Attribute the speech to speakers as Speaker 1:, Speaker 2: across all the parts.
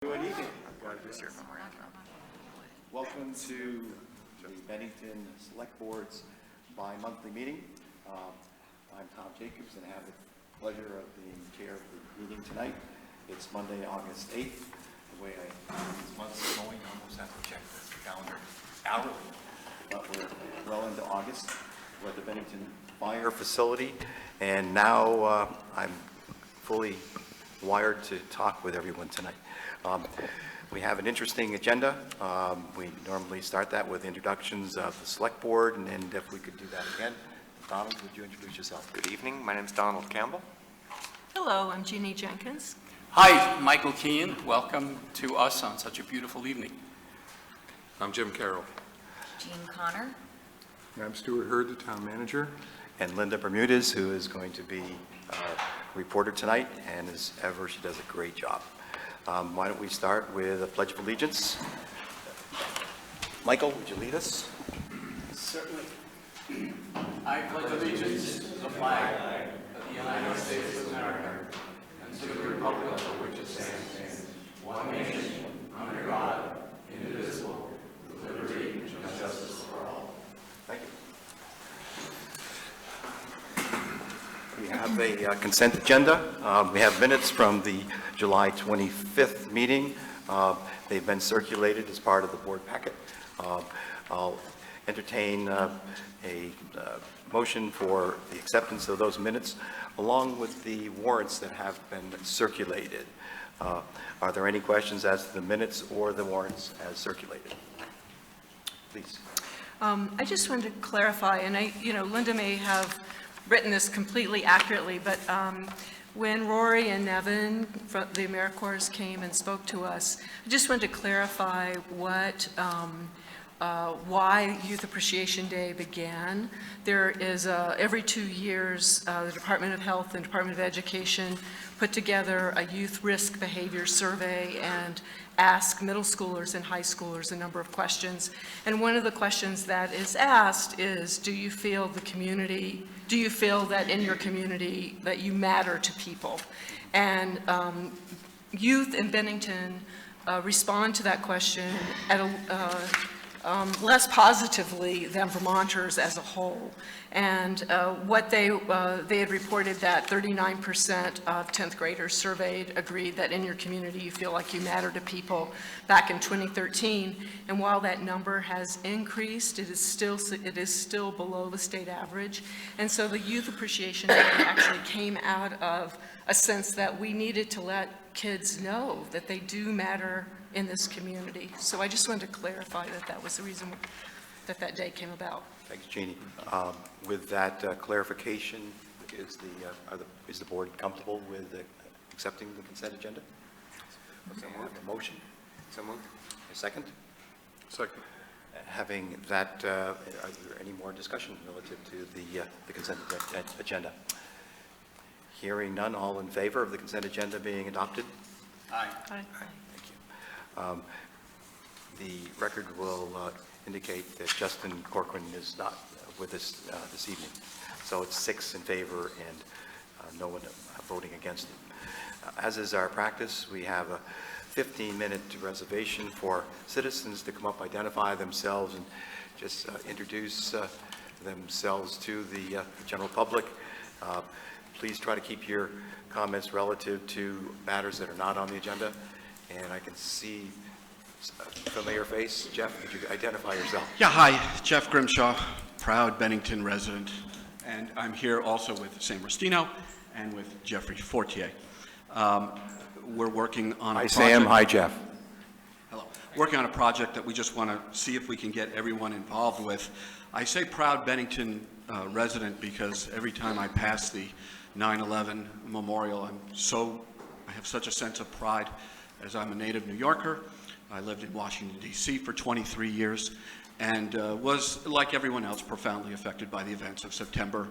Speaker 1: Good evening. Welcome to the Bennington Select Board's bi-monthly meeting. I'm Tom Jacobs and I have the pleasure of being chair of the meeting tonight. It's Monday, August 8th. The way these months are going, I almost have to check the calendar hourly, but we're well into August. We're at the Bennington Fire Facility, and now I'm fully wired to talk with everyone tonight. We have an interesting agenda. We normally start that with introductions of the Select Board, and if we could do that again. Donald, would you introduce yourself?
Speaker 2: Good evening. My name is Donald Campbell.
Speaker 3: Hello, I'm Jeannie Jenkins.
Speaker 4: Hi, Michael Keane. Welcome to us on such a beautiful evening.
Speaker 5: I'm Jim Carroll.
Speaker 6: Jean Connor.
Speaker 5: I'm Stuart Hurd, the town manager.
Speaker 1: And Linda Bermudez, who is going to be reporter tonight, and as ever, she does a great job. Why don't we start with a Pledge of Allegiance? Michael, would you lead us?
Speaker 4: Certainly. I pledge allegiance to the flag of the United States of America and to the republic for which it stands, one nation, under God, indivisible, with liberty and justice for all.
Speaker 1: Thank you. We have a consent agenda. We have minutes from the July 25th meeting. They've been circulated as part of the board packet. I'll entertain a motion for the acceptance of those minutes along with the warrants that have been circulated. Are there any questions as to the minutes or the warrants as circulated? Please.
Speaker 3: I just wanted to clarify, and Linda may have written this completely accurately, but when Rory and Nevin from the AmeriCorps came and spoke to us, I just wanted to clarify why Youth Appreciation Day began. There is every 2 years, the Department of Health and Department of Education put together a youth risk behavior survey and ask middle schoolers and high schoolers a number of questions. And one of the questions that is asked is, do you feel that in your community that you matter to people? And youth in Bennington respond to that question at less positively than Vermonters as a whole. And what they had reported that 39% of 10th graders surveyed agreed that in your community you feel like you matter to people back in 2013. And while that number has increased, it is still below the state average. And so the Youth Appreciation Day actually came out of a sense that we needed to let kids know that they do matter in this community. So I just wanted to clarify that that was the reason that that day came about.
Speaker 1: Thanks, Jeannie. With that clarification, is the board comfortable with accepting the consent agenda? Okay, a motion?
Speaker 2: So moved.
Speaker 1: A second?
Speaker 5: Second.
Speaker 1: Having that, are there any more discussion relative to the consent agenda? Hearing none, all in favor of the consent agenda being adopted?
Speaker 4: Aye.
Speaker 3: Aye.
Speaker 1: Thank you. The record will indicate that Justin Corcoran is not with us this evening. So it's 6 in favor and no one voting against it. As is our practice, we have a 15-minute reservation for citizens to come up, identify themselves, and just introduce themselves to the general public. Please try to keep your comments relative to matters that are not on the agenda. And I can see a familiar face. Jeff, could you identify yourself?
Speaker 7: Yeah, hi, Jeff Grimshaw, proud Bennington resident. And I'm here also with Sam Rustino and with Jeffrey Fortier. We're working on a project.
Speaker 1: Hi, Sam. Hi, Jeff.
Speaker 7: Hello. Working on a project that we just want to see if we can get everyone involved with. I say proud Bennington resident because every time I pass the 9/11 memorial, I have such a sense of pride, as I'm a native New Yorker. I lived in Washington, D.C. for 23 years and was, like everyone else, profoundly affected by the events of September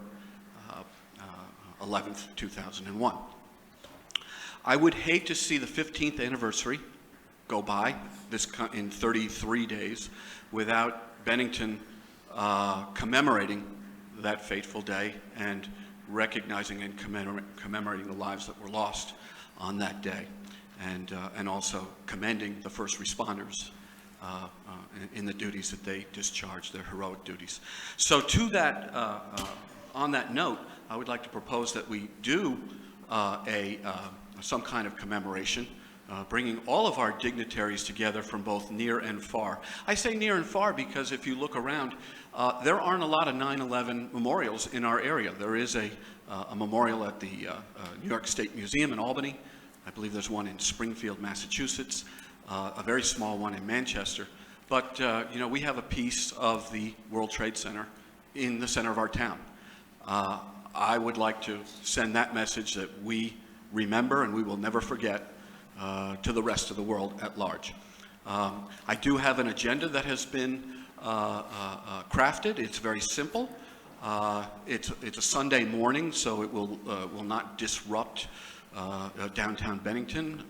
Speaker 7: 11th, 2001. I would hate to see the 15th anniversary go by in 33 days without Bennington commemorating that fateful day and recognizing and commemorating the lives that were lost on that day. and also commending the first responders in the duties that they discharge, their heroic duties. So to that, on that note, I would like to propose that we do some kind of commemoration, bringing all of our dignitaries together from both near and far. I say near and far because if you look around, there aren't a lot of 9/11 memorials in our area. There is a memorial at the New York State Museum in Albany. I believe there's one in Springfield, Massachusetts, a very small one in Manchester. But, you know, we have a piece of the World Trade Center in the center of our town. I would like to send that message that we remember and we will never forget to the rest of the world at large. I do have an agenda that has been crafted. It's very simple. It's a Sunday morning, so it will not disrupt downtown Bennington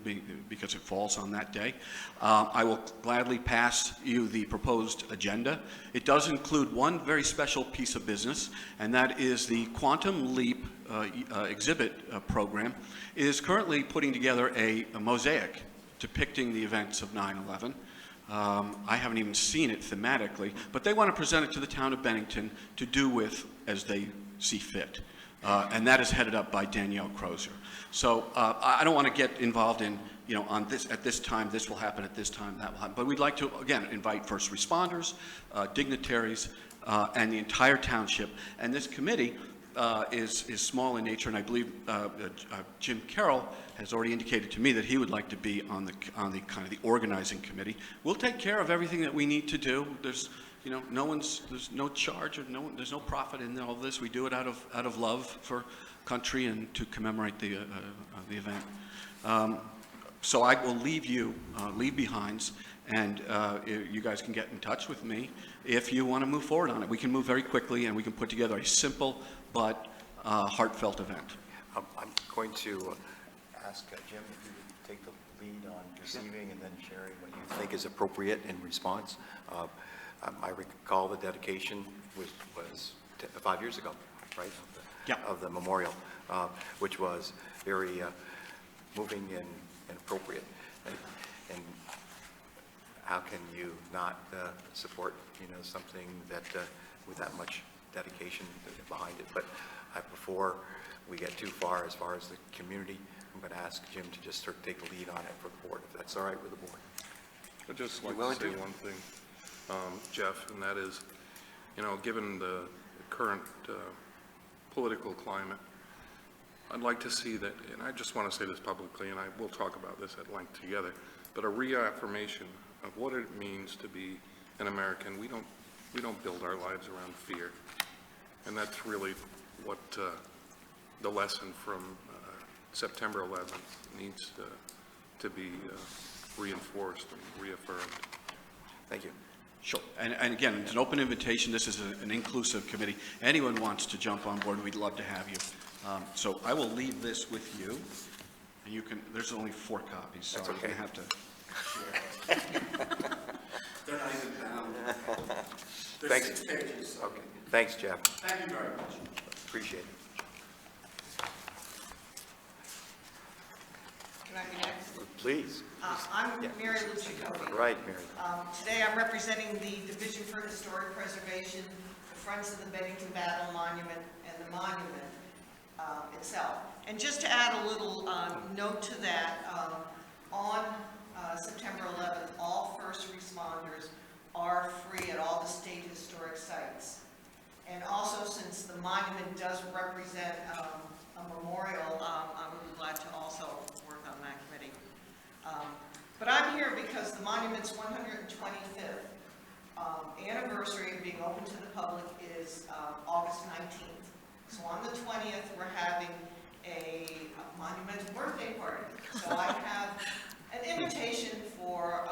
Speaker 7: because it falls on that day. I will gladly pass you the proposed agenda. It does include one very special piece of business, and that is the Quantum Leap exhibit program is currently putting together a mosaic depicting the events of 9/11. I haven't even seen it thematically, but they want to present it to the town of Bennington to do with as they see fit. And that is headed up by Danielle Crozier. So I don't want to get involved in, you know, on this, at this time, this will happen, at this time, that will happen. But we'd like to, again, invite first responders, dignitaries, and the entire township. And this committee is small in nature, and I believe Jim Carroll has already indicated to me that he would like to be on the kind of the organizing committee. We'll take care of everything that we need to do. There's, you know, there's no charge or there's no profit in all of this. We do it out of love for country and to commemorate the event. So I will leave you leave behinds, and you guys can get in touch with me if you want to move forward on it. We can move very quickly, and we can put together a simple but heartfelt event.
Speaker 1: I'm going to ask Jim if you would take the lead on receiving and then sharing what you think is appropriate in response. I recall the dedication was 5 years ago, right? Of the memorial, which was very moving and appropriate. And how can you not support, you know, something that with that much dedication behind it? But before we get too far as the community, I'm going to ask Jim to just sort of take the lead on it for the board, if that's all right with the board.
Speaker 5: I'd just like to say one thing, Jeff, and that is, you know, given the current political climate, I'd like to see that, and I just want to say this publicly, and I will talk about this at length together, but a reaffirmation of what it means to be an American. We don't build our lives around fear, and that's really what the lesson from September 11th needs to be reinforced and reaffirmed.
Speaker 1: Thank you.
Speaker 7: Sure. And again, it's an open invitation. This is an inclusive committee. Anyone wants to jump on board, we'd love to have you. So I will leave this with you. And you can, there's only 4 copies, so
Speaker 1: That's okay.
Speaker 7: you're going to have to share. They're not even bound. There's
Speaker 1: Thanks.
Speaker 7: 6 pages. So.
Speaker 1: Okay. Thanks, Jeff.
Speaker 7: Thank you very much.
Speaker 1: Appreciate it.
Speaker 8: Can I be next?
Speaker 1: Please.
Speaker 8: I'm Mary Lucicovi.
Speaker 1: Right, Mary.
Speaker 8: Today I'm representing the Division for Historic Preservation, the Friends of the Bennington Battle Monument, and the monument itself. And just to add a little note to that, on September 11th, all first responders are free at all the state historic sites. And also, since the monument does represent a memorial, I would be glad to also work on that committee. But I'm here because the monument's 125th anniversary of being open to the public is August 19th. So on the 20th, we're having a monumental birthday party. So I have an invitation for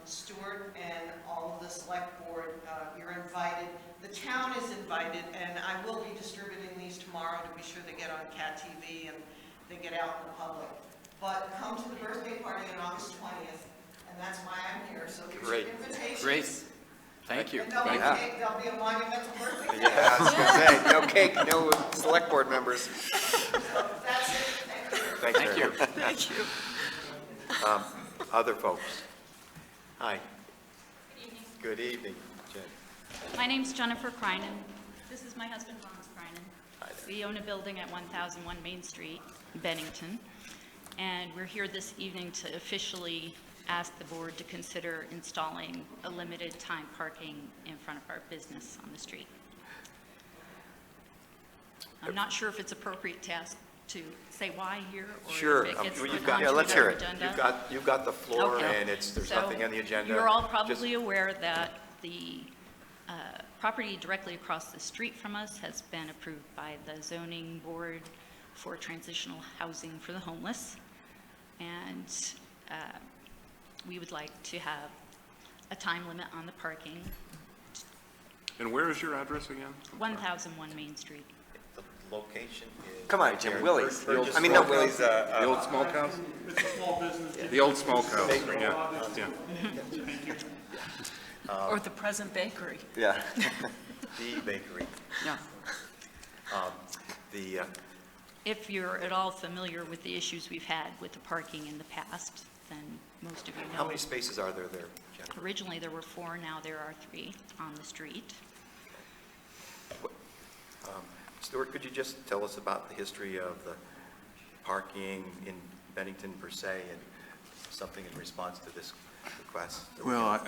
Speaker 8: Stuart and all of the select board. You're invited. The town is invited, and I will be distributing these tomorrow to be sure they get on CAT TV and they get out in the public. But come to the birthday party on August 20th, and that's why I'm here. So here's your invitations.
Speaker 4: Great. Thank you.
Speaker 8: And there'll be cake, there'll be a monumental birthday.
Speaker 1: Yeah, I was going to say, no cake, no select board members.
Speaker 8: That's it. Thank you.
Speaker 1: Thank you.
Speaker 3: Thank you.
Speaker 1: Other folks? Hi.
Speaker 9: Good evening.
Speaker 1: Good evening, Jen.
Speaker 9: My name's Jennifer Kreinen. This is my husband, Ron's Kreinen.
Speaker 1: Hi there.
Speaker 9: We own a building at 1001 Main Street, Bennington, and we're here this evening to officially ask the board to consider installing a limited time parking in front of our business on the street. I'm not sure if it's appropriate to ask to say why here, or
Speaker 1: Sure.
Speaker 9: if it gets
Speaker 1: Well,
Speaker 9: put
Speaker 1: yeah,
Speaker 9: onto
Speaker 1: let's
Speaker 9: our
Speaker 1: hear it.
Speaker 9: agenda.
Speaker 1: You've got the floor,
Speaker 9: Okay.
Speaker 1: and there's
Speaker 9: So,
Speaker 1: nothing on the agenda.
Speaker 9: You're all
Speaker 1: Just-
Speaker 9: probably aware that the property directly across the street from us has been approved by the zoning board for transitional housing for the homeless. And we would like to have a time limit on the parking,
Speaker 5: And where is your address again?
Speaker 9: 1001 Main Street.
Speaker 1: The location is.
Speaker 2: Come on,
Speaker 1: right
Speaker 2: Jim,
Speaker 1: there.
Speaker 2: Willie's.
Speaker 1: Burgess
Speaker 2: I mean, no,
Speaker 1: Smokehouse.
Speaker 2: Willie's,
Speaker 5: The old smokehouse? The old smokehouse,
Speaker 1: Bakery.
Speaker 5: yeah.
Speaker 3: Or the present bakery.
Speaker 2: yeah.
Speaker 1: The bakery.
Speaker 3: Yeah.
Speaker 1: The,
Speaker 9: If you're at all familiar with the issues we've had with the parking in the past, then most of you know.
Speaker 1: how many spaces are there, Jennifer?
Speaker 9: Originally, there were 4, now there are 3 on the street.
Speaker 1: Stuart, could you just tell us about the history of the parking in Bennington per se, and something in response to this request?
Speaker 10: Well,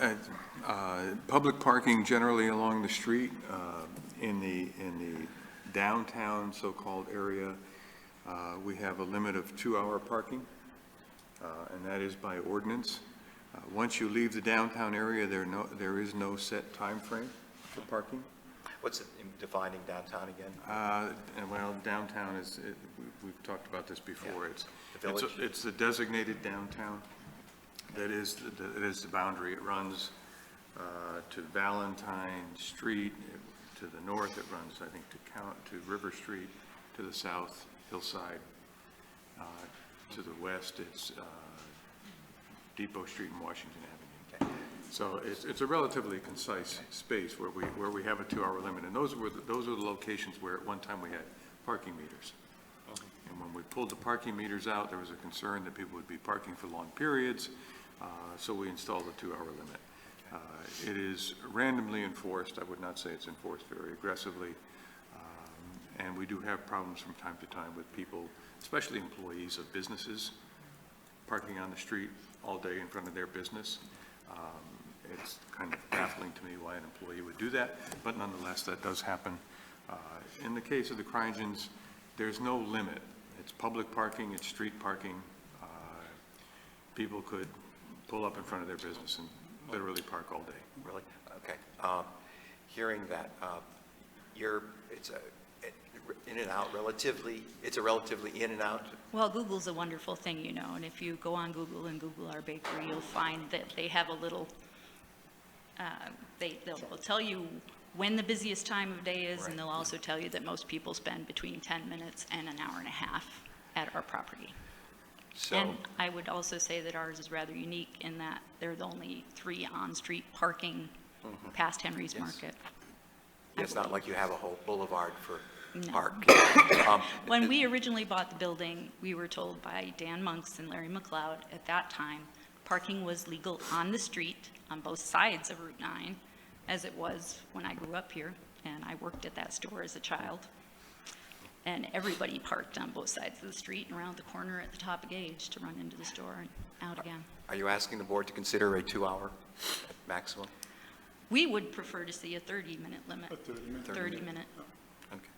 Speaker 10: public parking generally along the street, in the downtown so-called area, we have a limit of 2-hour parking, and that is by ordinance. Once you leave the downtown area, there is no set time frame for parking.
Speaker 1: What's it in defining downtown again?
Speaker 10: And well, downtown is, we've talked about this before.
Speaker 1: Yeah.
Speaker 10: It's
Speaker 1: The village?
Speaker 10: It's the designated downtown. That is the boundary. It runs to Valentine Street. To the north, it runs, I think, to River Street. To the south, Hillside. To the west, it's Depot Street and Washington Avenue. So it's a relatively concise space where we have a 2-hour limit, and those are the locations where at one time we had parking meters. And when we pulled the parking meters out, there was a concern that people would be parking for long periods, so we installed a 2-hour limit. It is randomly enforced. I would not say it's enforced very aggressively, and we do have problems from time to time with people, especially employees of businesses, parking on the street all day in front of their business. It's kind of baffling to me why an employee would do that, but nonetheless, that does happen. In the case of the Kreingens, there's no limit. It's public parking, it's street parking. People could pull up in front of their business and literally park all day.
Speaker 1: Really? Okay. Hearing that, it's in and out relatively, it's a relatively in and out.
Speaker 9: Well, Google's a wonderful thing, you know, and if you go on Google and Google our bakery, you'll find that they have a little, they'll tell you when the busiest time of day is,
Speaker 1: Right.
Speaker 9: and they'll also tell you that most people spend between 10 minutes and an hour and a half at our property.
Speaker 1: So,
Speaker 9: And I would also say that ours is rather unique in that there are the only 3 on-street parking past Henry's
Speaker 1: Yes.
Speaker 9: Market.
Speaker 1: it's not like you have a whole boulevard for
Speaker 9: No.
Speaker 1: park.
Speaker 9: When we originally bought the building, we were told by Dan Monks and Larry McLeod at that time, parking was legal on the street on both sides of Route 9, as it was when I grew up here, and I worked at that store as a child. And everybody parked on both sides of the street and around the corner at the top of Gage to run into the store and out again.
Speaker 1: Are you asking the board to consider a 2-hour maximum?
Speaker 9: We would prefer to see a 30-minute limit. 30-minute.
Speaker 1: Okay.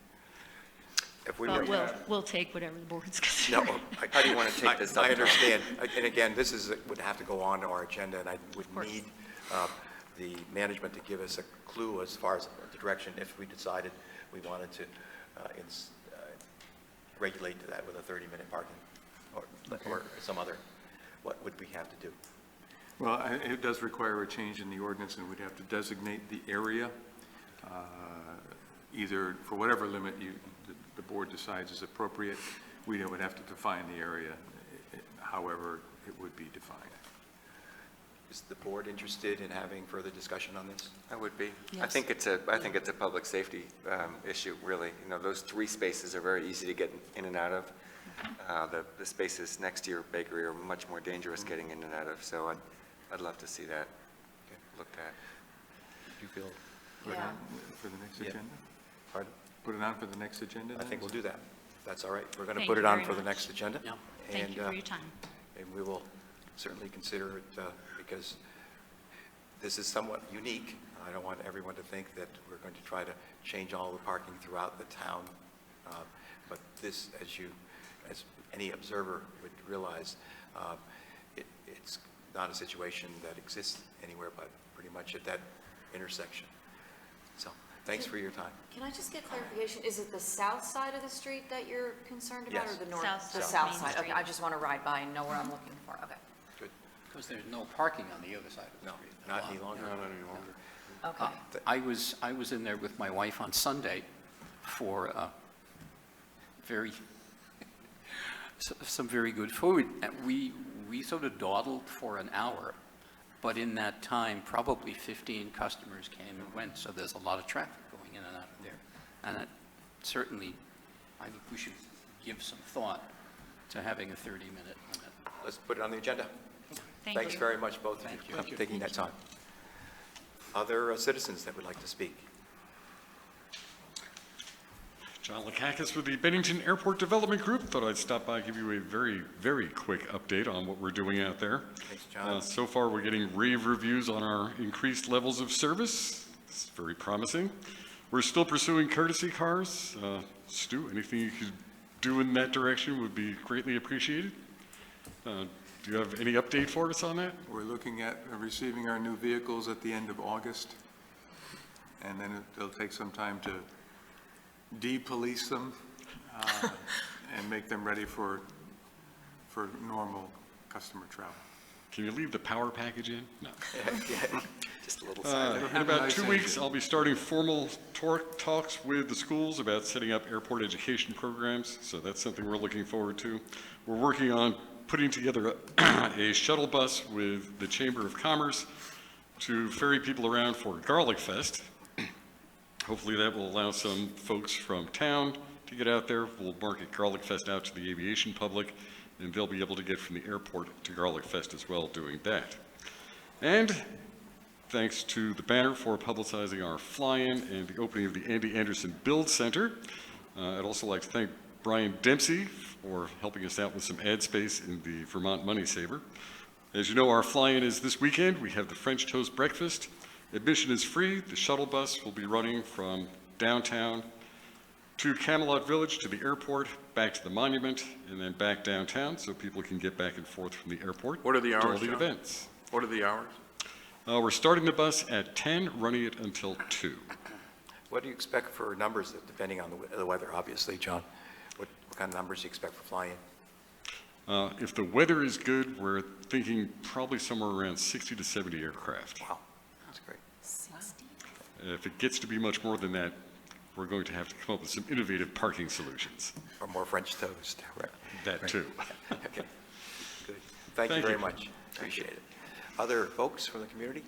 Speaker 1: If we
Speaker 9: But
Speaker 1: were,
Speaker 9: we'll take whatever the board's
Speaker 1: no,
Speaker 9: considering.
Speaker 2: How do you want to take this up?
Speaker 1: I understand. And again, this would have to go on to our agenda, and I would
Speaker 9: course.
Speaker 1: need the management to give us a clue as far as the direction if we decided we wanted to regulate to that with a 30-minute parking or some other, what would we have to do?
Speaker 10: Well, it does require a change in the ordinance, and we'd have to designate the area, either for whatever limit the board decides is appropriate. We would have to define the area, however it would be defined.
Speaker 1: Is the board interested in having further discussion on this?
Speaker 2: I would be. I
Speaker 3: Yes.
Speaker 2: think it's a public safety issue, really. You know, those 3 spaces are very easy to get in and out of. the spaces next to your bakery are much more dangerous getting in and out of, so I'd love to see that looked at.
Speaker 1: You feel,
Speaker 10: Put it
Speaker 6: Yeah.
Speaker 10: on for the next
Speaker 1: Yeah.
Speaker 10: agenda?
Speaker 1: pardon?
Speaker 10: Put it on for the next agenda
Speaker 1: I
Speaker 10: then?
Speaker 1: think we'll do that. That's all right. We're going to
Speaker 9: Thank
Speaker 1: put
Speaker 9: you
Speaker 1: it on
Speaker 9: very
Speaker 1: for the
Speaker 9: much.
Speaker 1: next agenda.
Speaker 9: Yeah. Thank
Speaker 1: and,
Speaker 9: you for your time.
Speaker 1: And we will certainly consider it because this is somewhat unique. I don't want everyone to think that we're going to try to change all the parking throughout the town. But this, as any observer would realize, it's not a situation that exists anywhere but pretty much at that intersection. So, thanks for your time.
Speaker 6: Can I just get clarification? Is it the south side of the street that you're concerned about,
Speaker 1: Yes.
Speaker 6: or the north?
Speaker 9: South
Speaker 6: The
Speaker 9: side,
Speaker 6: south
Speaker 9: Main
Speaker 6: side. Okay,
Speaker 9: Street.
Speaker 6: I just want to ride by and know where I'm looking for. Okay.
Speaker 1: Good.
Speaker 4: Because there's no parking on the other side of the
Speaker 1: No,
Speaker 4: street.
Speaker 1: not any longer.
Speaker 5: Not any longer.
Speaker 6: Okay.
Speaker 4: I was in there with my wife on Sunday for some very good food. And we sort of dawdled for an hour, but in that time, probably 15 customers came and went, so there's a lot of traffic going in and out of there. And certainly, I think we should give some thought to having a 30-minute limit.
Speaker 1: Let's put it on the agenda.
Speaker 9: Thank
Speaker 1: Thanks
Speaker 9: you.
Speaker 1: very much, both of
Speaker 4: Thank
Speaker 1: you,
Speaker 4: you.
Speaker 1: for taking that time. Other citizens that would like to speak?
Speaker 11: John Lakakis with the Bennington Airport Development Group. Thought I'd stop by and give you a very, very quick update on what we're doing out there.
Speaker 1: Thanks, John.
Speaker 11: So far, we're getting rave reviews on our increased levels of service. It's very promising. We're still pursuing courtesy cars. Stu, anything you could do in that direction would be greatly appreciated. Do you have any update for us on that?
Speaker 10: We're looking at receiving our new vehicles at the end of August, and then it'll take some time to de-police them and make them ready for normal customer travel.
Speaker 11: Can you leave the power package in? No.
Speaker 1: Yeah, just a little silent.
Speaker 11: In about 2
Speaker 10: Nice
Speaker 11: weeks,
Speaker 10: engine.
Speaker 11: I'll be starting formal talks with the schools about setting up airport education programs, so that's something we're looking forward to. We're working on putting together a shuttle bus with the Chamber of Commerce to ferry people around for Garlic Fest. Hopefully that will allow some folks from town to get out there. We'll market Garlic Fest out to the aviation public, and they'll be able to get from the airport to Garlic Fest as well doing that. And thanks to the Banner for publicizing our fly-in and the opening of the Andy Anderson Build Center. I'd also like to thank Brian Dempsey for helping us out with some ad space in the Vermont Money Saver. As you know, our fly-in is this weekend. We have the French Toast Breakfast. Admission is free. The shuttle bus will be running from downtown to Camelot Village to the airport, back to the monument, and then back downtown so people can get back and forth from the airport.
Speaker 5: What are the
Speaker 11: to all
Speaker 5: hours,
Speaker 11: the
Speaker 5: John?
Speaker 11: events.
Speaker 5: What are the hours?
Speaker 11: We're starting the bus at 10, running it until 2.
Speaker 1: What do you expect for numbers, depending on the weather, obviously, John? What kind of numbers do you expect for flying?
Speaker 11: If the weather is good, we're thinking probably somewhere around 60 to 70 aircraft.
Speaker 1: Wow, that's great.
Speaker 6: 60?
Speaker 11: If it gets to be much more than that, we're going to have to come up with some innovative parking solutions.
Speaker 1: Or more French toast, right?
Speaker 11: That too.
Speaker 1: Okay, good. Thank you
Speaker 11: Thank
Speaker 1: very
Speaker 11: you.
Speaker 1: much. Appreciate it. Other folks from the community?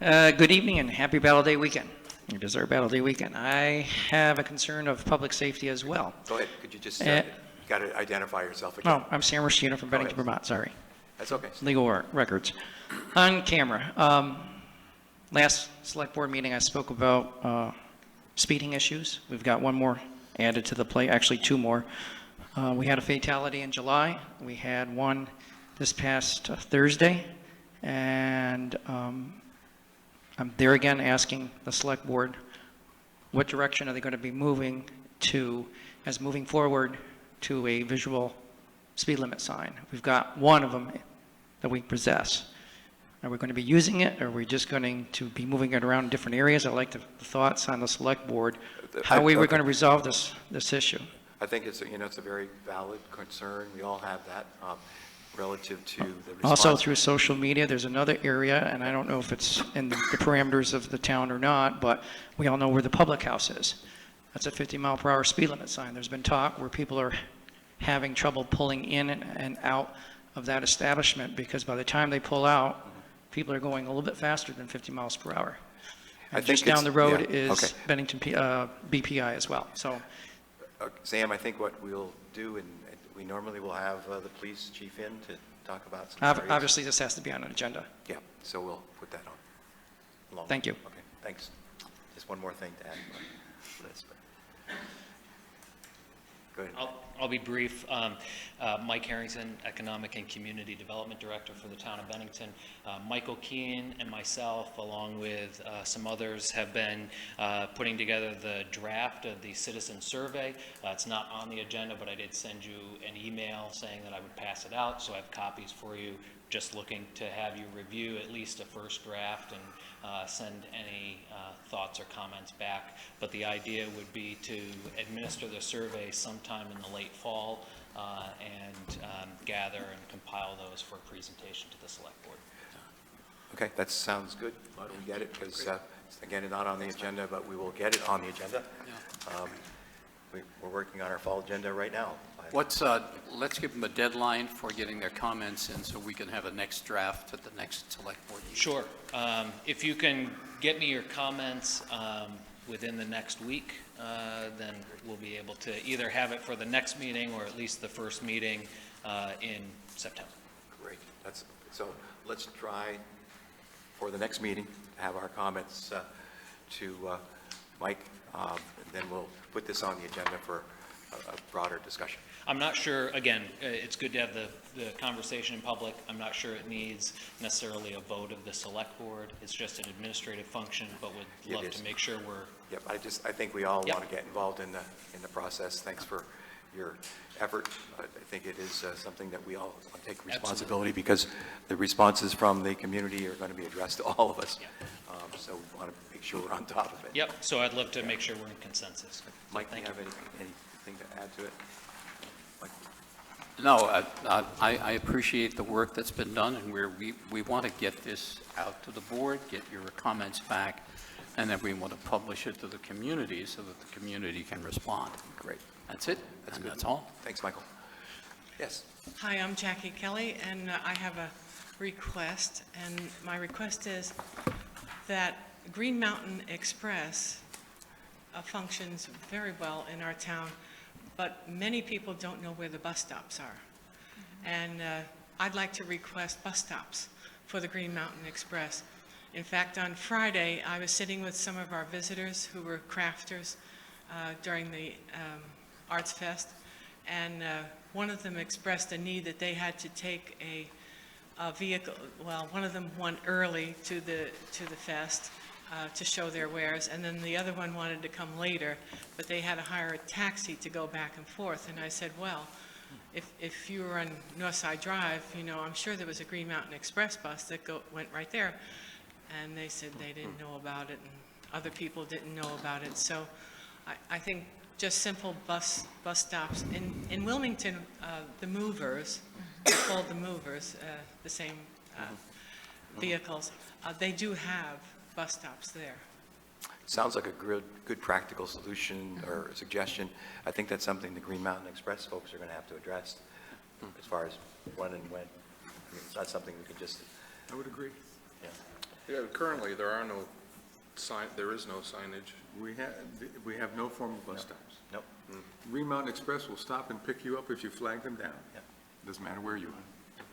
Speaker 12: Good evening and happy Battle Day weekend. You deserve Battle Day weekend. I have a concern of public safety as well.
Speaker 1: Go ahead, could you just, you
Speaker 12: Uh,
Speaker 1: got to identify yourself again?
Speaker 12: Oh, I'm Sam Rashida from Bennington,
Speaker 1: ahead.
Speaker 12: Vermont, sorry.
Speaker 1: That's okay.
Speaker 12: Legal records. On camera, last select board meeting, I spoke about speeding issues. We've got one more added to the plate, actually 2 more. We had a fatality in July. We had one this past Thursday. And I'm there again asking the select board, what direction are they going to be moving forward to a visual speed limit sign? We've got one of them that we possess. Are we going to be using it, or are we just going to be moving it around in different areas? I'd like the thoughts on the select board, how we were going to resolve this issue.
Speaker 1: I think it's, it's a very valid concern. We all have that relative to the response.
Speaker 12: Also through social media, there's another area, and I don't know if it's in the parameters of the town or not, but we all know where the public house is. That's a 50-mile-per-hour speed limit sign. There's been talk where people are having trouble pulling in and out of that establishment because by the time they pull out, people are going a little bit faster than 50 miles per hour.
Speaker 2: I
Speaker 12: And
Speaker 2: think
Speaker 12: just down
Speaker 2: it's-
Speaker 12: the road
Speaker 2: yeah, okay.
Speaker 12: is Bennington BPI as well. So
Speaker 1: Sam, I think what we'll do, and we normally will have the police chief in to talk about some areas.
Speaker 12: obviously, this has to be on an agenda.
Speaker 1: Yeah, so we'll put that on. along
Speaker 12: Thank
Speaker 1: with-
Speaker 12: you.
Speaker 1: Okay, thanks. Just one more thing to add to my list, but. Go ahead.
Speaker 13: I'll be brief. Mike Harrington, Economic and Community Development Director for the town of Bennington. Michael Keane and myself, along with some others, have been putting together the draft of the citizen survey. It's not on the agenda, but I did send you an email saying that I would pass it out, so I have copies for you. Just looking to have you review at least a first draft and send any thoughts or comments back. But the idea would be to administer the survey sometime in the late fall and gather and compile those for presentation to the select board.
Speaker 1: Okay, that sounds good. Why don't we get it? Because, again, it's not on the agenda, but we will get it on the agenda. We're working on our fall agenda right now.
Speaker 4: Let's give them a deadline for getting their comments in so we can have a next draft at the next select board meeting.
Speaker 13: Sure. If you can get me your comments within the next week, then we'll be able to either have it for the next meeting or at least the first meeting in September.
Speaker 1: Great. So let's try for the next meeting to have our comments to Mike, and then we'll put this on the agenda for a broader discussion.
Speaker 13: I'm not sure, again, it's good to have the conversation in public. I'm not sure it needs necessarily a vote of the select board. It's just an administrative function, but would love to make sure we're.
Speaker 1: Yep, I think we all
Speaker 13: Yep.
Speaker 1: want to get involved in the process. Thanks for your effort. I think it is something that we all want to take responsibility because the responses from the community are going to be addressed to all of us. So we want to make sure we're on top of it.
Speaker 13: Yep, so I'd love to make sure we're in consensus.
Speaker 1: Mike, do you
Speaker 13: Thank
Speaker 1: have anything to add to it? Mike?
Speaker 4: No, I appreciate the work that's been done, and we want to get this out to the board, get your comments back, and then we want to publish it to the community so that the community can respond.
Speaker 1: Great.
Speaker 4: That's it, and that's all.
Speaker 1: Thanks, Michael. Yes.
Speaker 14: Hi, I'm Jackie Kelly, and I have a request, and my request is that Green Mountain Express functions very well in our town, but many people don't know where the bus stops are. And I'd like to request bus stops for the Green Mountain Express. In fact, on Friday, I was sitting with some of our visitors who were crafters during the Arts Fest, and one of them expressed a need that they had to take a vehicle. Well, one of them went early to the fest to show their wares, and then the other one wanted to come later, but they had to hire a taxi to go back and forth. And I said, well, if you were on Northside Drive, you know, I'm sure there was a Green Mountain Express bus that went right there. And they said they didn't know about it, and other people didn't know about it. So I think just simple bus stops. In Wilmington, the movers, they're called the movers, the same vehicles, they do have bus stops there.
Speaker 1: Sounds like a good practical solution or suggestion. I think that's something the Green Mountain Express folks are going to have to address as far as when and when. I mean, it's not something we can just.
Speaker 5: I would agree.
Speaker 1: Yeah.
Speaker 5: Yeah, currently, there is no signage.
Speaker 10: We have no formal bus stops.
Speaker 1: Nope.
Speaker 10: Green Mountain Express will stop and pick you up if you flag them down.
Speaker 1: Yeah.
Speaker 10: Doesn't matter where you are.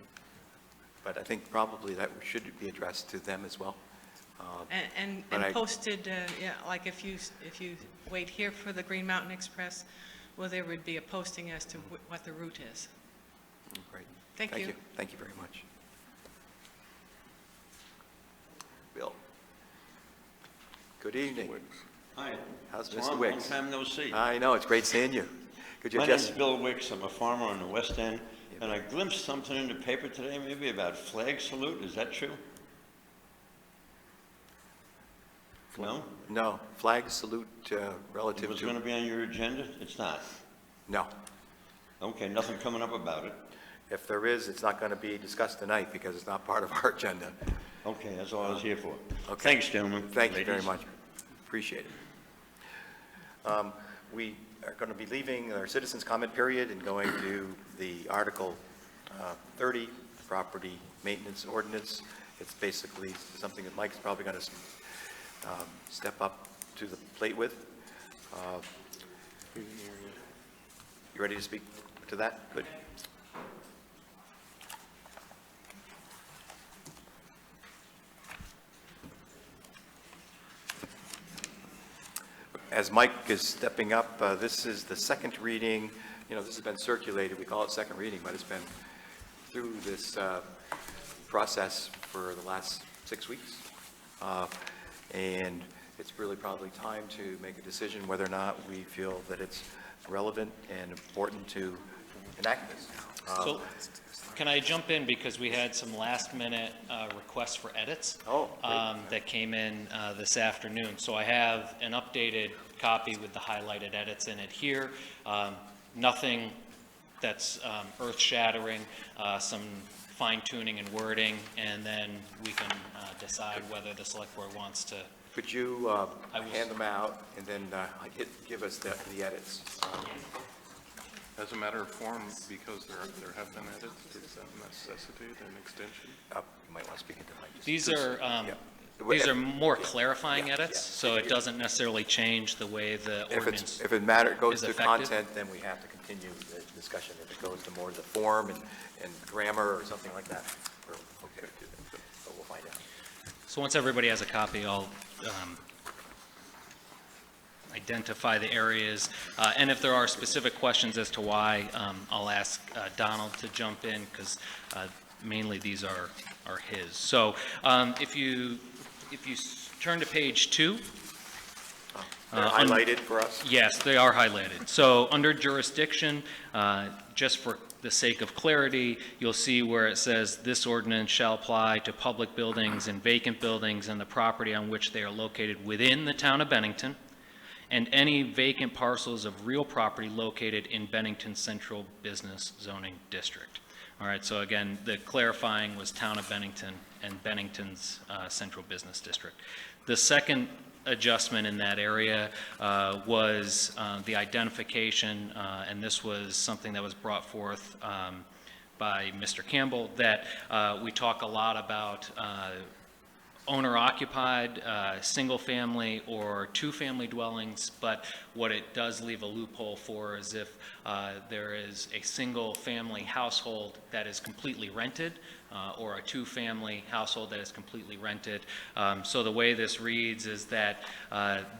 Speaker 1: But I think probably that should be addressed to them as well.
Speaker 14: And
Speaker 1: But
Speaker 14: posted, yeah, like if you wait here for the Green Mountain Express, well, there would be a posting as to what the route is.
Speaker 1: Great.
Speaker 14: Thank you.
Speaker 1: Thank you very much. Bill. Good evening.
Speaker 15: Hi.
Speaker 1: How's
Speaker 15: Tom,
Speaker 1: Mr. Wicks?
Speaker 15: Long time no see.
Speaker 1: I know, it's great seeing you. Could you
Speaker 15: My
Speaker 1: just?
Speaker 15: name's Bill Wicks. I'm a farmer on the West End, and I glimpsed something in the paper today, maybe about flag salute. Is that true? No?
Speaker 1: No, flag salute relative
Speaker 15: It was
Speaker 1: to.
Speaker 15: going to be on your agenda? It's not?
Speaker 1: No.
Speaker 15: Okay, nothing coming up about it.
Speaker 1: If there is, it's not going to be discussed tonight because it's not part of our agenda.
Speaker 15: Okay, that's all I was here for.
Speaker 1: Okay.
Speaker 15: Thanks, gentlemen.
Speaker 1: Thank you very
Speaker 15: ladies.
Speaker 1: much. Appreciate it. We are going to be leaving our citizens' comment period and going to the Article 30, Property Maintenance Ordinance. It's basically something that Mike's probably going to step up to the plate with. You ready to speak to that? Good. As Mike is stepping up, this is the second reading. You know, this has been circulated. We call it second reading, but it's been through this process for the last 6 weeks. And it's really probably time to make a decision whether or not we feel that it's relevant and important to enact this.
Speaker 13: So, can I jump in, because we had some last-minute requests for edits that came in this afternoon. So I have an updated copy with the highlighted edits in it here. Nothing that's earth-shattering, some fine-tuning and wording, and then we can decide whether the select board wants to.
Speaker 1: Could you hand them out and then give us the edits?
Speaker 5: As a matter of form, because there have been edits, does that necessitate an extension?
Speaker 1: You might want to speak into Mike.
Speaker 13: These are more clarifying edits, so it doesn't necessarily change the way the ordinance
Speaker 1: If it goes
Speaker 13: is
Speaker 1: to
Speaker 13: effective.
Speaker 1: content, then we have to continue the discussion. If it goes to more the form and grammar or something like that, we're okay to do that. But we'll find out.
Speaker 13: So once everybody has a copy, I'll identify the areas, and if there are specific questions as to why, I'll ask Donald to jump in, because mainly these are his. So if you turn to page 2.
Speaker 1: They're highlighted for us?
Speaker 13: Yes, they are highlighted. So under jurisdiction, just for the sake of clarity, you'll see where it says this ordinance shall apply to public buildings and vacant buildings and the property on which they are located within the town of Bennington, and any vacant parcels of real property located in Bennington Central Business Zoning District. All right, so again, the clarifying was town of Bennington and Bennington's Central Business District. The second adjustment in that area was the identification, and this was something that was brought forth by Mr. Campbell, that we talk a lot about owner-occupied, single-family or two-family dwellings, but what it does leave a loophole for is if there is a single-family household that is completely rented, or a two-family household that is completely rented. So the way this reads is that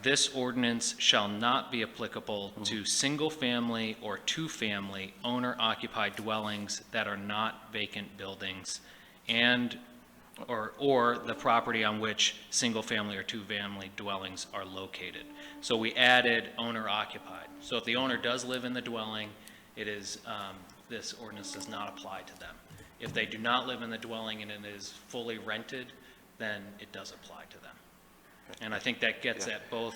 Speaker 13: this ordinance shall not be applicable to single-family or two-family owner-occupied dwellings that are not vacant buildings, and or the property on which single-family or two-family dwellings are located. So we added owner-occupied. So if the owner does live in the dwelling, it is, this ordinance does not apply to them. If they do not live in the dwelling and it is fully rented, then it does apply to them. And I think that gets at both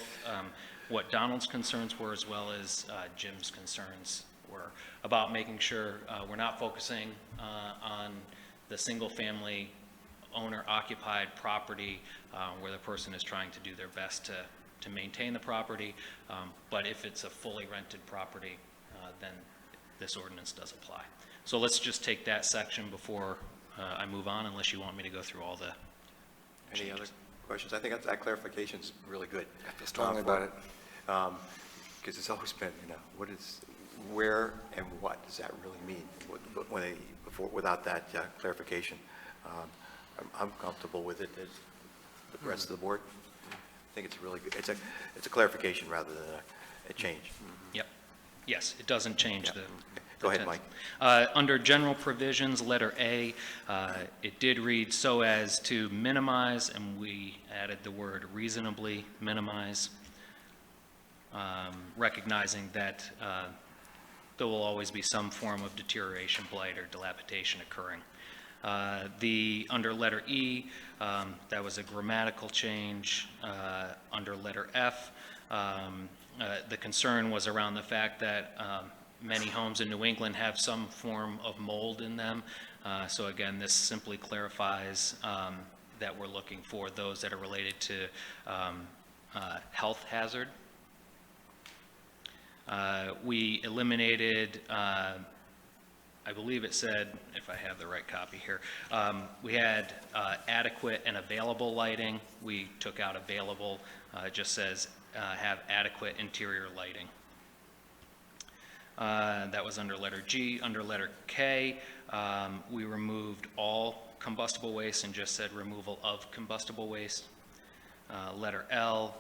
Speaker 13: what Donald's concerns were as well as Jim's concerns were about making sure we're not focusing on the single-family owner-occupied property where the person is trying to do their best to maintain the property, but if it's a fully rented property, then this ordinance does apply. So let's just take that section before I move on, unless you want me to go through all the
Speaker 1: Any other questions? I think that clarification is really good.
Speaker 2: I feel strongly about it.
Speaker 1: Because it's always been, where and what does that really mean without that clarification? I'm comfortable with it as the rest of the board. I think it's really good. It's a clarification rather than a change.
Speaker 13: Yep. Yes, it doesn't change the.
Speaker 1: Go ahead, Mike.
Speaker 13: Under general provisions, letter A, it did read so as to minimize, and we added the word reasonably minimize, recognizing that there will always be some form of deterioration, blight, or dilapidation occurring. Under letter E, that was a grammatical change. Under letter F, the concern was around the fact that many homes in New England have some form of mold in them. So again, this simply clarifies that we're looking for those that are related to health hazard. We eliminated, I I believe it said, if I have the right copy here, we had adequate and available lighting. We took out available. It just says have adequate interior lighting. That was under letter G. Under letter K, we removed all combustible waste and just said removal of combustible waste. Letter L,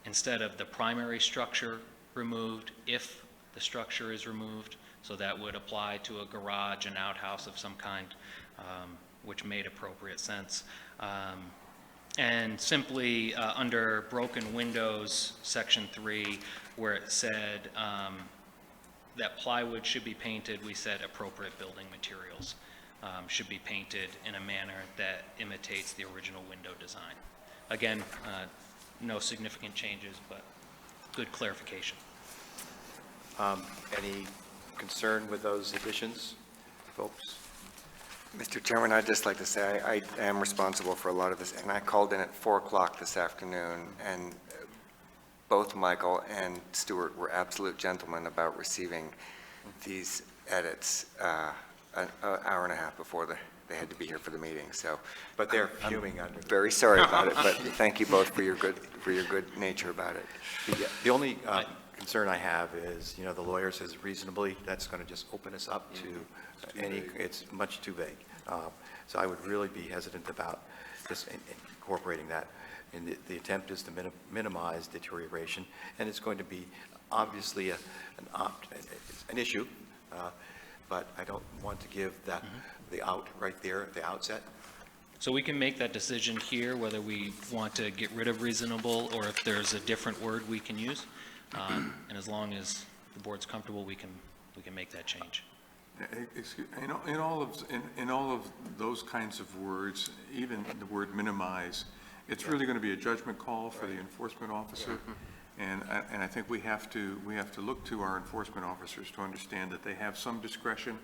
Speaker 13: instead of the primary structure removed, if the structure is removed, so that would apply to a garage, an outhouse of some kind, which made appropriate sense. And simply under broken windows, section 3, where it said that plywood should be painted, we said appropriate building materials should be painted in a manner that imitates the original window design. Again, no significant changes, but good clarification.
Speaker 1: Any concern with those additions, folks?
Speaker 2: Mr. Chairman, I'd just like to say I am responsible for a lot of this, and I called in at 4 o'clock this afternoon, and both Michael and Stuart were absolute gentlemen about receiving these edits an hour and a half before they had to be here for the meeting. So,
Speaker 1: But they're fuming under.
Speaker 2: very sorry about it, but thank you both for your good nature about it.
Speaker 1: The only concern I have is, the lawyer says reasonably, that's going to just open us up to it's much too vague. So I would really be hesitant about just incorporating that. And the attempt is to minimize deterioration, and it's going to be obviously an issue, but I don't want to give that the out right there at the outset.
Speaker 13: So we can make that decision here, whether we want to get rid of reasonable or if there's a different word we can use. And as long as the board's comfortable, we can make that change.
Speaker 10: In all of those kinds of words, even the word minimize, it's really going to be a judgment call for the enforcement officer. And I think we have to look to our enforcement officers to understand that they have some discretion.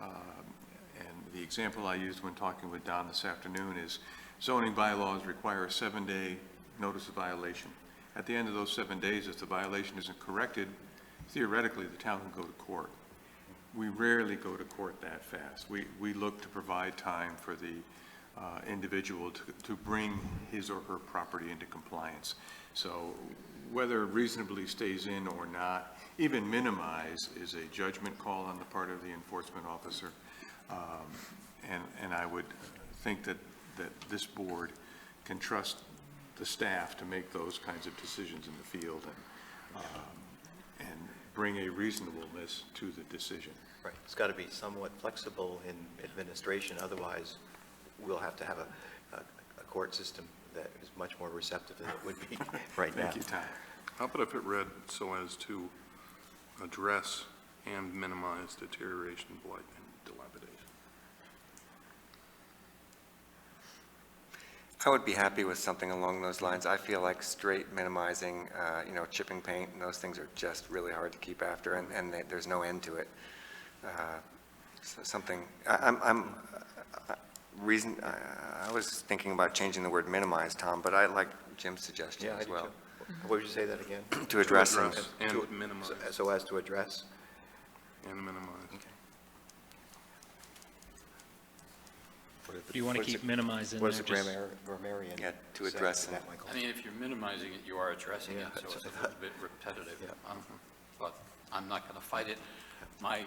Speaker 10: And the example I used when talking with Don this afternoon is zoning bylaws require a 7-day notice of violation. At the end of those 7 days, if the violation isn't corrected, theoretically the town can go to court. We rarely go to court that fast. We look to provide time for the individual to bring his or her property into compliance. So whether reasonably stays in or not, even minimize is a judgment call on the part of the enforcement officer. And I would think that this board can trust the staff to make those kinds of decisions in the field and bring a reasonableness to the decision.
Speaker 1: Right. It's got to be somewhat flexible in administration, otherwise we'll have to have a court system that is much more receptive than it would be right now.
Speaker 10: Thank you, Tom. How about if it read so as to address and minimize deterioration, blight, and dilapidation?
Speaker 2: I would be happy with something along those lines. I feel like straight minimizing, chipping paint, and those things are just really hard to keep after, and there's no end to it. So something, I was thinking about changing the word minimize, Tom, but I like Jim's suggestion as well.
Speaker 1: What would you say that again?
Speaker 2: To address
Speaker 10: and minimize.
Speaker 1: So as to address?
Speaker 10: And minimize.
Speaker 1: Okay.
Speaker 13: Do you want to keep minimize in there?
Speaker 1: What does the grammarian
Speaker 2: to address
Speaker 1: say to that, Michael?
Speaker 4: I mean, if you're minimizing it, you are addressing it, so it's a little bit repetitive. But I'm not going to fight it. My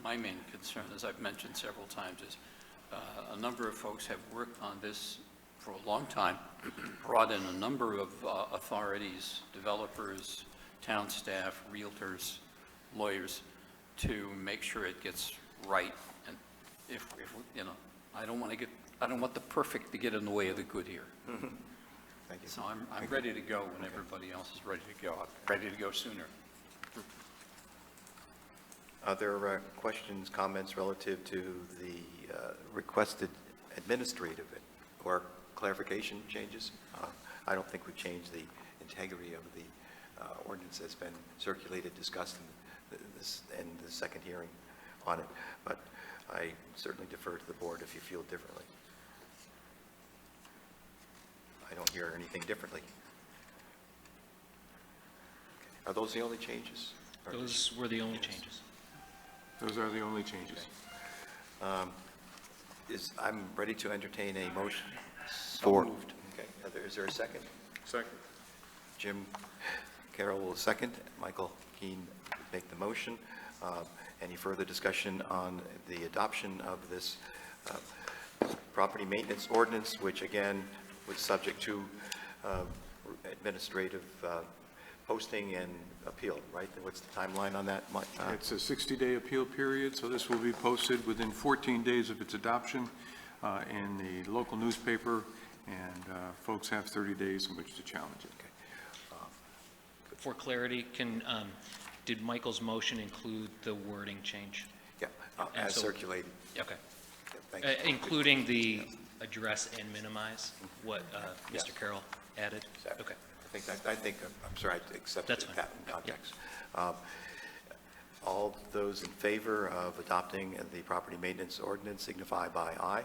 Speaker 4: main concern, as I've mentioned several times, is a number of folks have worked on this for a long time, brought in a number of authorities, developers, town staff, realtors, lawyers, to make sure it gets right. And if I don't want the perfect to get in the way of the good here.
Speaker 1: Thank you.
Speaker 4: So I'm ready to go when everybody else is ready to go. I'm ready to go sooner.
Speaker 1: Other questions, comments relative to the requested administrative or clarification changes? I don't think we changed the integrity of the ordinance that's been circulated, discussed in the second hearing on it, but I certainly defer to the board if you feel differently. I don't hear anything differently. Are those the only changes?
Speaker 13: Those were the only changes.
Speaker 10: Those are the only changes.
Speaker 1: I'm ready to entertain a motion.
Speaker 10: For.
Speaker 1: Moved. Okay, is there a second?
Speaker 5: Second.
Speaker 1: Jim Carroll will second. Michael Keane make the motion. Any further discussion on the adoption of this property maintenance ordinance, which again was subject to administrative posting and appeal, right? What's the timeline on that?
Speaker 10: It's a 60-day appeal period, so this will be posted within 14 days of its adoption in the local newspaper, and folks have 30 days in which to challenge it.
Speaker 1: Okay.
Speaker 13: For clarity, did Michael's motion include the wording change?
Speaker 1: Yeah, as circulated.
Speaker 13: Okay.
Speaker 1: Yeah, thank you.
Speaker 13: Including the address and minimize, what
Speaker 1: Yes.
Speaker 13: Mr. Carroll added?
Speaker 1: Exactly.
Speaker 13: Okay.
Speaker 1: I'm sorry, I accepted
Speaker 13: That's fine.
Speaker 1: that in context. All those in favor of adopting the property maintenance ordinance signify by aye.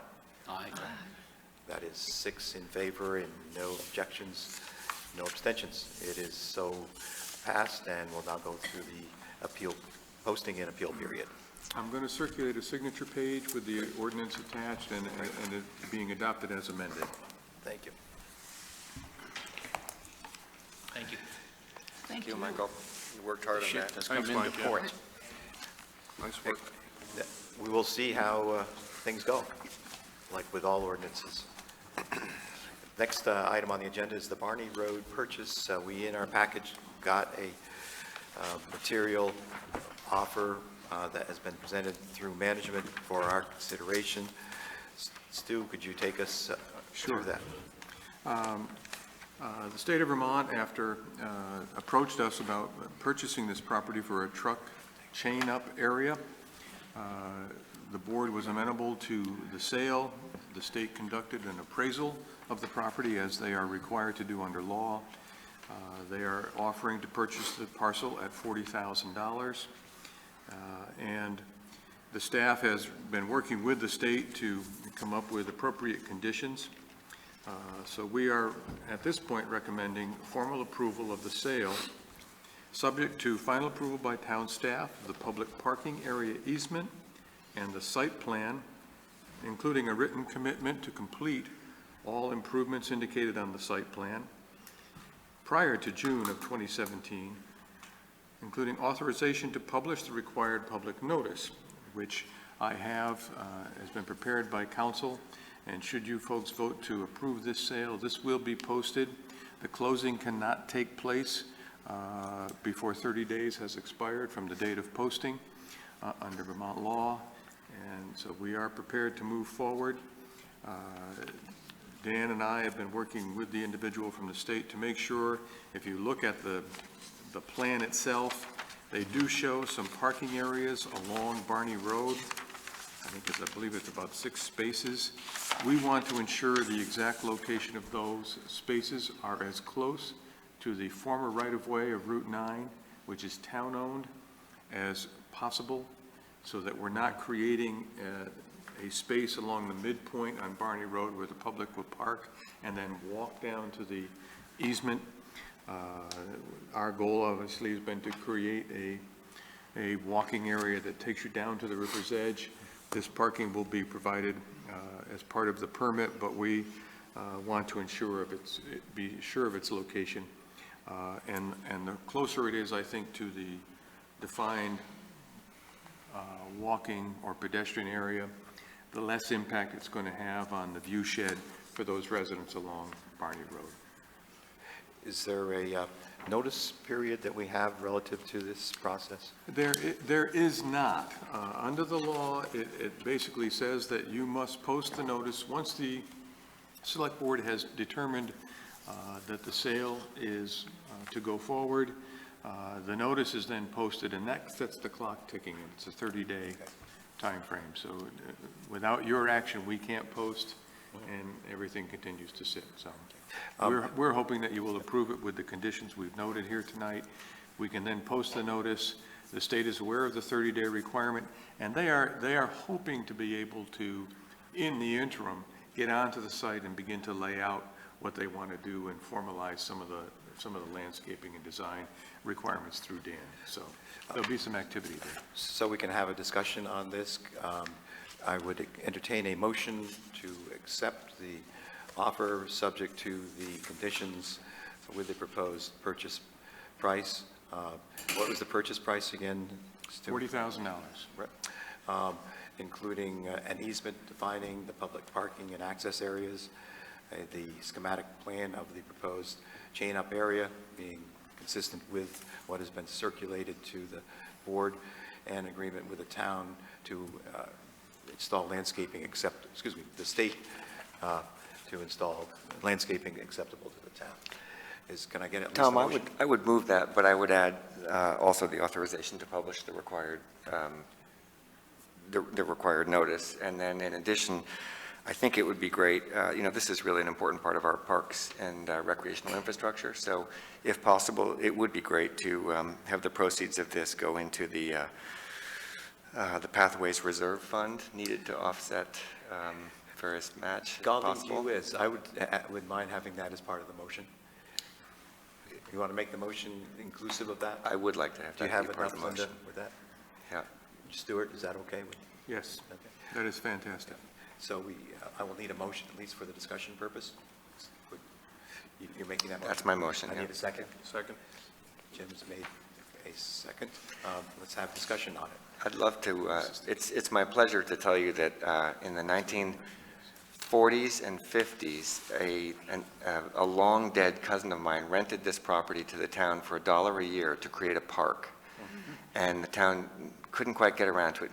Speaker 7: Aye.
Speaker 1: That is 6 in favor and no objections, no abstentions. It is so passed, and we'll now go through the appeal, posting and appeal period.
Speaker 10: I'm going to circulate a signature page with the ordinance attached and it being adopted as amended.
Speaker 1: Thank you.
Speaker 13: Thank you.
Speaker 2: Thank you, Michael. You worked hard on that.
Speaker 7: Has come
Speaker 5: Thanks,
Speaker 7: into
Speaker 5: Mike, yeah.
Speaker 7: port.
Speaker 5: Nice work.
Speaker 1: We will see how things go, like with all ordinances. Next item on the agenda is the Barney Road purchase. We, in our package, got a material offer that has been presented through management for our consideration. Stu, could you take us through that?
Speaker 10: The state of Vermont, after approached us about purchasing this property for a truck chain-up area, the board was amenable to the sale. The state conducted an appraisal of the property, as they are required to do under law. They are offering to purchase the parcel at $40,000. And the staff has been working with the state to come up with appropriate conditions. So we are, at this point, recommending formal approval of the sale, subject to final approval by town staff, the public parking area easement, and the site plan, including a written commitment to complete all improvements indicated on the site plan prior to June of 2017, including authorization to publish the required public notice, which I have, has been prepared by council. And should you folks vote to approve this sale, this will be posted. The closing cannot take place before 30 days has expired from the date of posting under Vermont law. And so we are prepared to move forward. Dan and I have been working with the individual from the state to make sure, if you look at the plan itself, they do show some parking areas along Barney Road. I believe it's about 6 spaces. We want to ensure the exact location of those spaces are as close to the former right-of-way of Route 9, which is town-owned, as possible, so that we're not creating a space along the midpoint on Barney Road where the public will park and then walk down to the easement. Our goal, obviously, has been to create a walking area that takes you down to the river's edge. This parking will be provided as part of the permit, but we want to be sure of its location. And the closer it is, I think, to the defined walking or pedestrian area, the less impact it's going to have on the view shed for those residents along Barney Road.
Speaker 1: Is there a notice period that we have relative to this process?
Speaker 10: There is not. Under the law, it basically says that you must post the notice once the select board has determined that the sale is to go forward. The notice is then posted, and that sets the clock ticking. It's a 30-day time frame. So without your action, we can't post, and everything continues to sit. So we're hoping that you will approve it with the conditions we've noted here tonight. We can then post the notice. The state is aware of the 30-day requirement, and they are hoping to be able to, in the interim, get onto the site and begin to lay out what they want to do and formalize some of some of the landscaping and design requirements through Dan. So there'll be some activity there.
Speaker 1: So we can have a discussion on this. I would entertain a motion to accept the offer subject to the conditions with the proposed purchase price. What was the purchase price again, Stuart?
Speaker 10: $40,000.
Speaker 1: Right. Including an easement defining the public parking and access areas, the schematic plan of the proposed chain-up area being consistent with what has been circulated to the board, and agreement with the town to install landscaping the state to install landscaping acceptable to the town. Can I get at least
Speaker 2: Tom,
Speaker 1: a motion?
Speaker 2: I would move that, but I would add also the authorization to publish the required the required notice. And then in addition, I think it would be great, this is really an important part of our parks and recreational infrastructure. So if possible, it would be great to have the proceeds of this go into the Pathways Reserve Fund needed to offset various match if possible.
Speaker 1: I would mind having that as part of the motion. You want to make the motion inclusive of that?
Speaker 2: I would like to have
Speaker 1: Do you
Speaker 2: that
Speaker 1: have
Speaker 2: be part of the
Speaker 1: enough, Linda,
Speaker 2: motion.
Speaker 1: with that?
Speaker 2: Yeah.
Speaker 1: Stuart, is that okay with you?
Speaker 10: Yes,
Speaker 1: Okay.
Speaker 10: that is fantastic.
Speaker 1: So I will need a motion, at least for the discussion purpose. You're making that motion?
Speaker 2: That's my motion,
Speaker 1: I
Speaker 2: yeah.
Speaker 1: need a second.
Speaker 5: Second.
Speaker 1: Jim's made a second. Let's have discussion on it.
Speaker 2: I'd love to, it's my pleasure to tell you that in the 1940s and 50s, a long-dead cousin of mine rented this property to the town for $1 a year to create a park. And the town couldn't quite get around to it,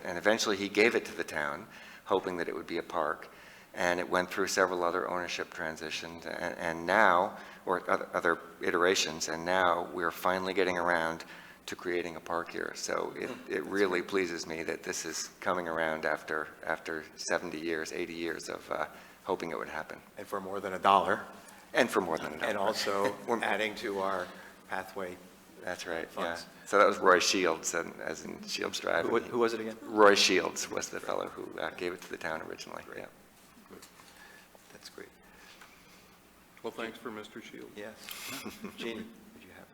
Speaker 2: and eventually he gave it to the town, hoping that it would be a park. And it went through several other ownership transitions, and now, or other iterations, and now we're finally getting around to creating a park here. So it really pleases me that this is coming around after 70 years, 80 years of hoping it would happen.
Speaker 1: And for more than $1.
Speaker 2: And for more than $1.
Speaker 1: And also adding to our pathway.
Speaker 2: That's right, yeah.
Speaker 1: Funds.
Speaker 2: So that was Roy Shields, as in Shields Drive.
Speaker 1: Who was it again?
Speaker 2: Roy Shields was the fellow who gave it to the town originally, yeah.
Speaker 1: That's great.
Speaker 5: Well, thanks for Mr. Shields.
Speaker 1: Yes. Jeannie, did you have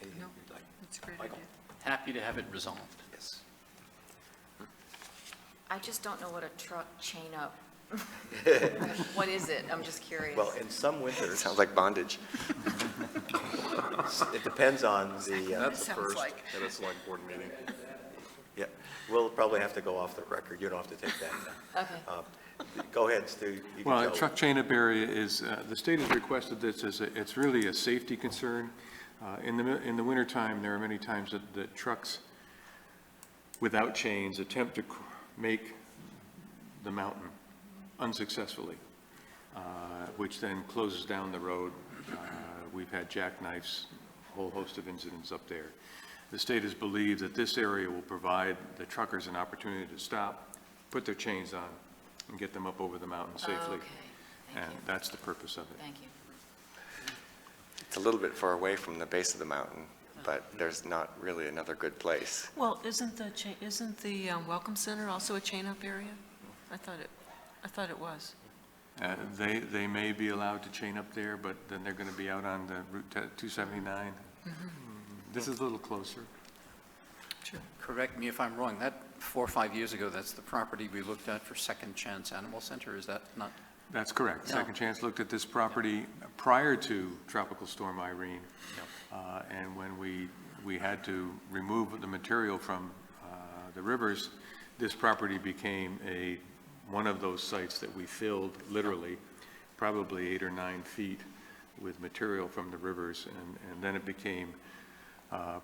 Speaker 1: anything
Speaker 3: No,
Speaker 1: you'd like?
Speaker 3: it's a great
Speaker 1: Michael?
Speaker 3: idea.
Speaker 4: Happy to have it resolved.
Speaker 1: Yes.
Speaker 6: I just don't know what a truck chain up. What is it? I'm just curious.
Speaker 1: Well, in some winters,
Speaker 2: Sounds like bondage.
Speaker 1: it depends on the,
Speaker 5: That's the
Speaker 3: sounds
Speaker 5: first
Speaker 3: like-
Speaker 5: at a select board meeting.
Speaker 1: yeah, we'll probably have to go off the record. You don't have to take that.
Speaker 6: Okay.
Speaker 1: Go ahead, Stu. You can
Speaker 10: Well,
Speaker 1: tell.
Speaker 10: truck chain-up area is, the state has requested this as, it's really a safety concern. In the wintertime, there are many times that trucks without chains attempt to make the mountain unsuccessfully, which then closes down the road. We've had jackknifes, a whole host of incidents up there. The state has believed that this area will provide the truckers an opportunity to stop, put their chains on, and get them up over the mountain safely.
Speaker 6: Okay. Thank
Speaker 10: And
Speaker 6: you.
Speaker 10: that's the purpose of it.
Speaker 6: Thank you.
Speaker 2: It's a little bit far away from the base of the mountain, but there's not really another good place.
Speaker 3: Well, isn't the Welcome Center also a chain-up area? I thought it was.
Speaker 10: They may be allowed to chain up there, but then they're going to be out on the Route 279. This is a little closer.
Speaker 3: Sure.
Speaker 4: Correct me if I'm wrong, that 4 or 5 years ago, that's the property we looked at for Second Chance Animal Center, is that not?
Speaker 10: That's correct.
Speaker 4: Yeah.
Speaker 10: Second Chance looked at this property prior to Tropical Storm Irene. And when we had to remove the material from the rivers, this property became one of those sites that we filled literally, probably 8 or 9 feet with material from the rivers. And then it became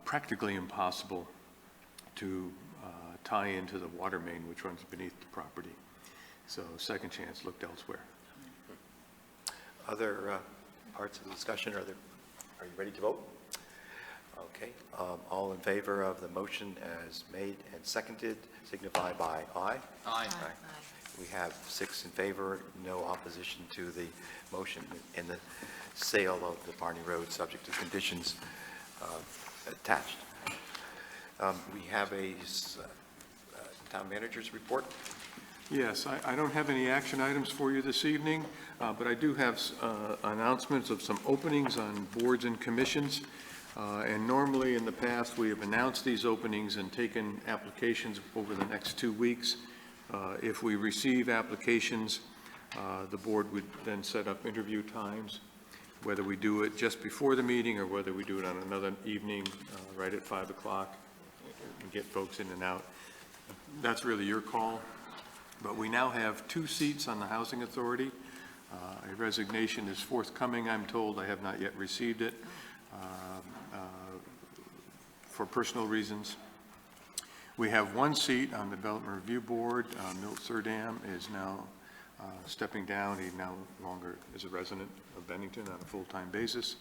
Speaker 10: practically impossible to tie into the water main which runs beneath the property. So Second Chance looked elsewhere.
Speaker 1: Other parts of the discussion, are you ready to vote? Okay, all in favor of the motion as made and seconded, signify by aye.
Speaker 4: Aye.
Speaker 1: We have 6 in favor, no opposition to the motion in the sale of the Barney Road, subject to conditions attached. We have a town manager's report.
Speaker 10: Yes, I don't have any action items for you this evening, but I do have announcements of some openings on boards and commissions. And normally in the past, we have announced these openings and taken applications over the next 2 weeks. If we receive applications, the board would then set up interview times, whether we do it just before the meeting or whether we do it on another evening, right at 5 o'clock, and get folks in and out. That's really your call. But we now have 2 seats on the Housing Authority. A resignation is forthcoming, I'm told. I have not yet received it for personal reasons. We have 1 seat on the Development Review Board. Milt Surdam is now stepping down. He no longer is a resident of Bennington on a full-time basis.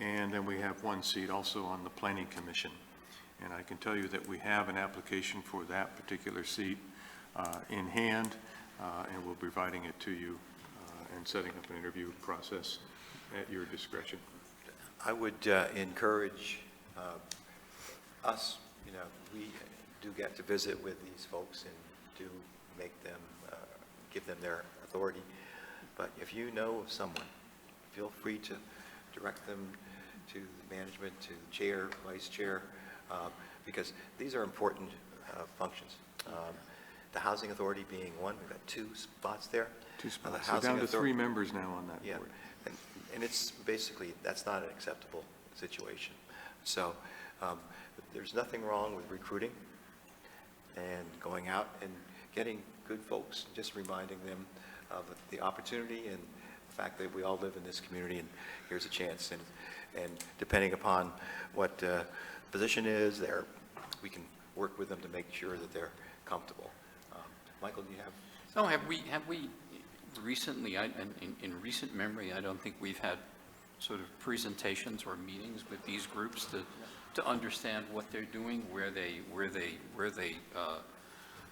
Speaker 10: And then we have 1 seat also on the Planning Commission. And I can tell you that we have an application for that particular seat in hand, and we'll be providing it to you and setting up an interview process at your discretion.
Speaker 1: I would encourage us, we do get to visit with these folks and do make them, give them their authority. But if you know of someone, feel free to direct them to the management, to the chair, vice chair, because these are important functions. The Housing Authority being one, we've got 2 spots there.
Speaker 10: 2 spots. So down to 3 members now on that board.
Speaker 1: And it's basically, that's not an acceptable situation. So there's nothing wrong with recruiting and going out and getting good folks, just reminding them of the opportunity and the fact that we all live in this community and here's a chance. And depending upon what position is there, we can work with them to make sure that they're comfortable. Michael, do you have?
Speaker 7: No, have we recently, in recent memory, I don't think we've had sort of presentations or meetings with these groups to understand what they're doing, where they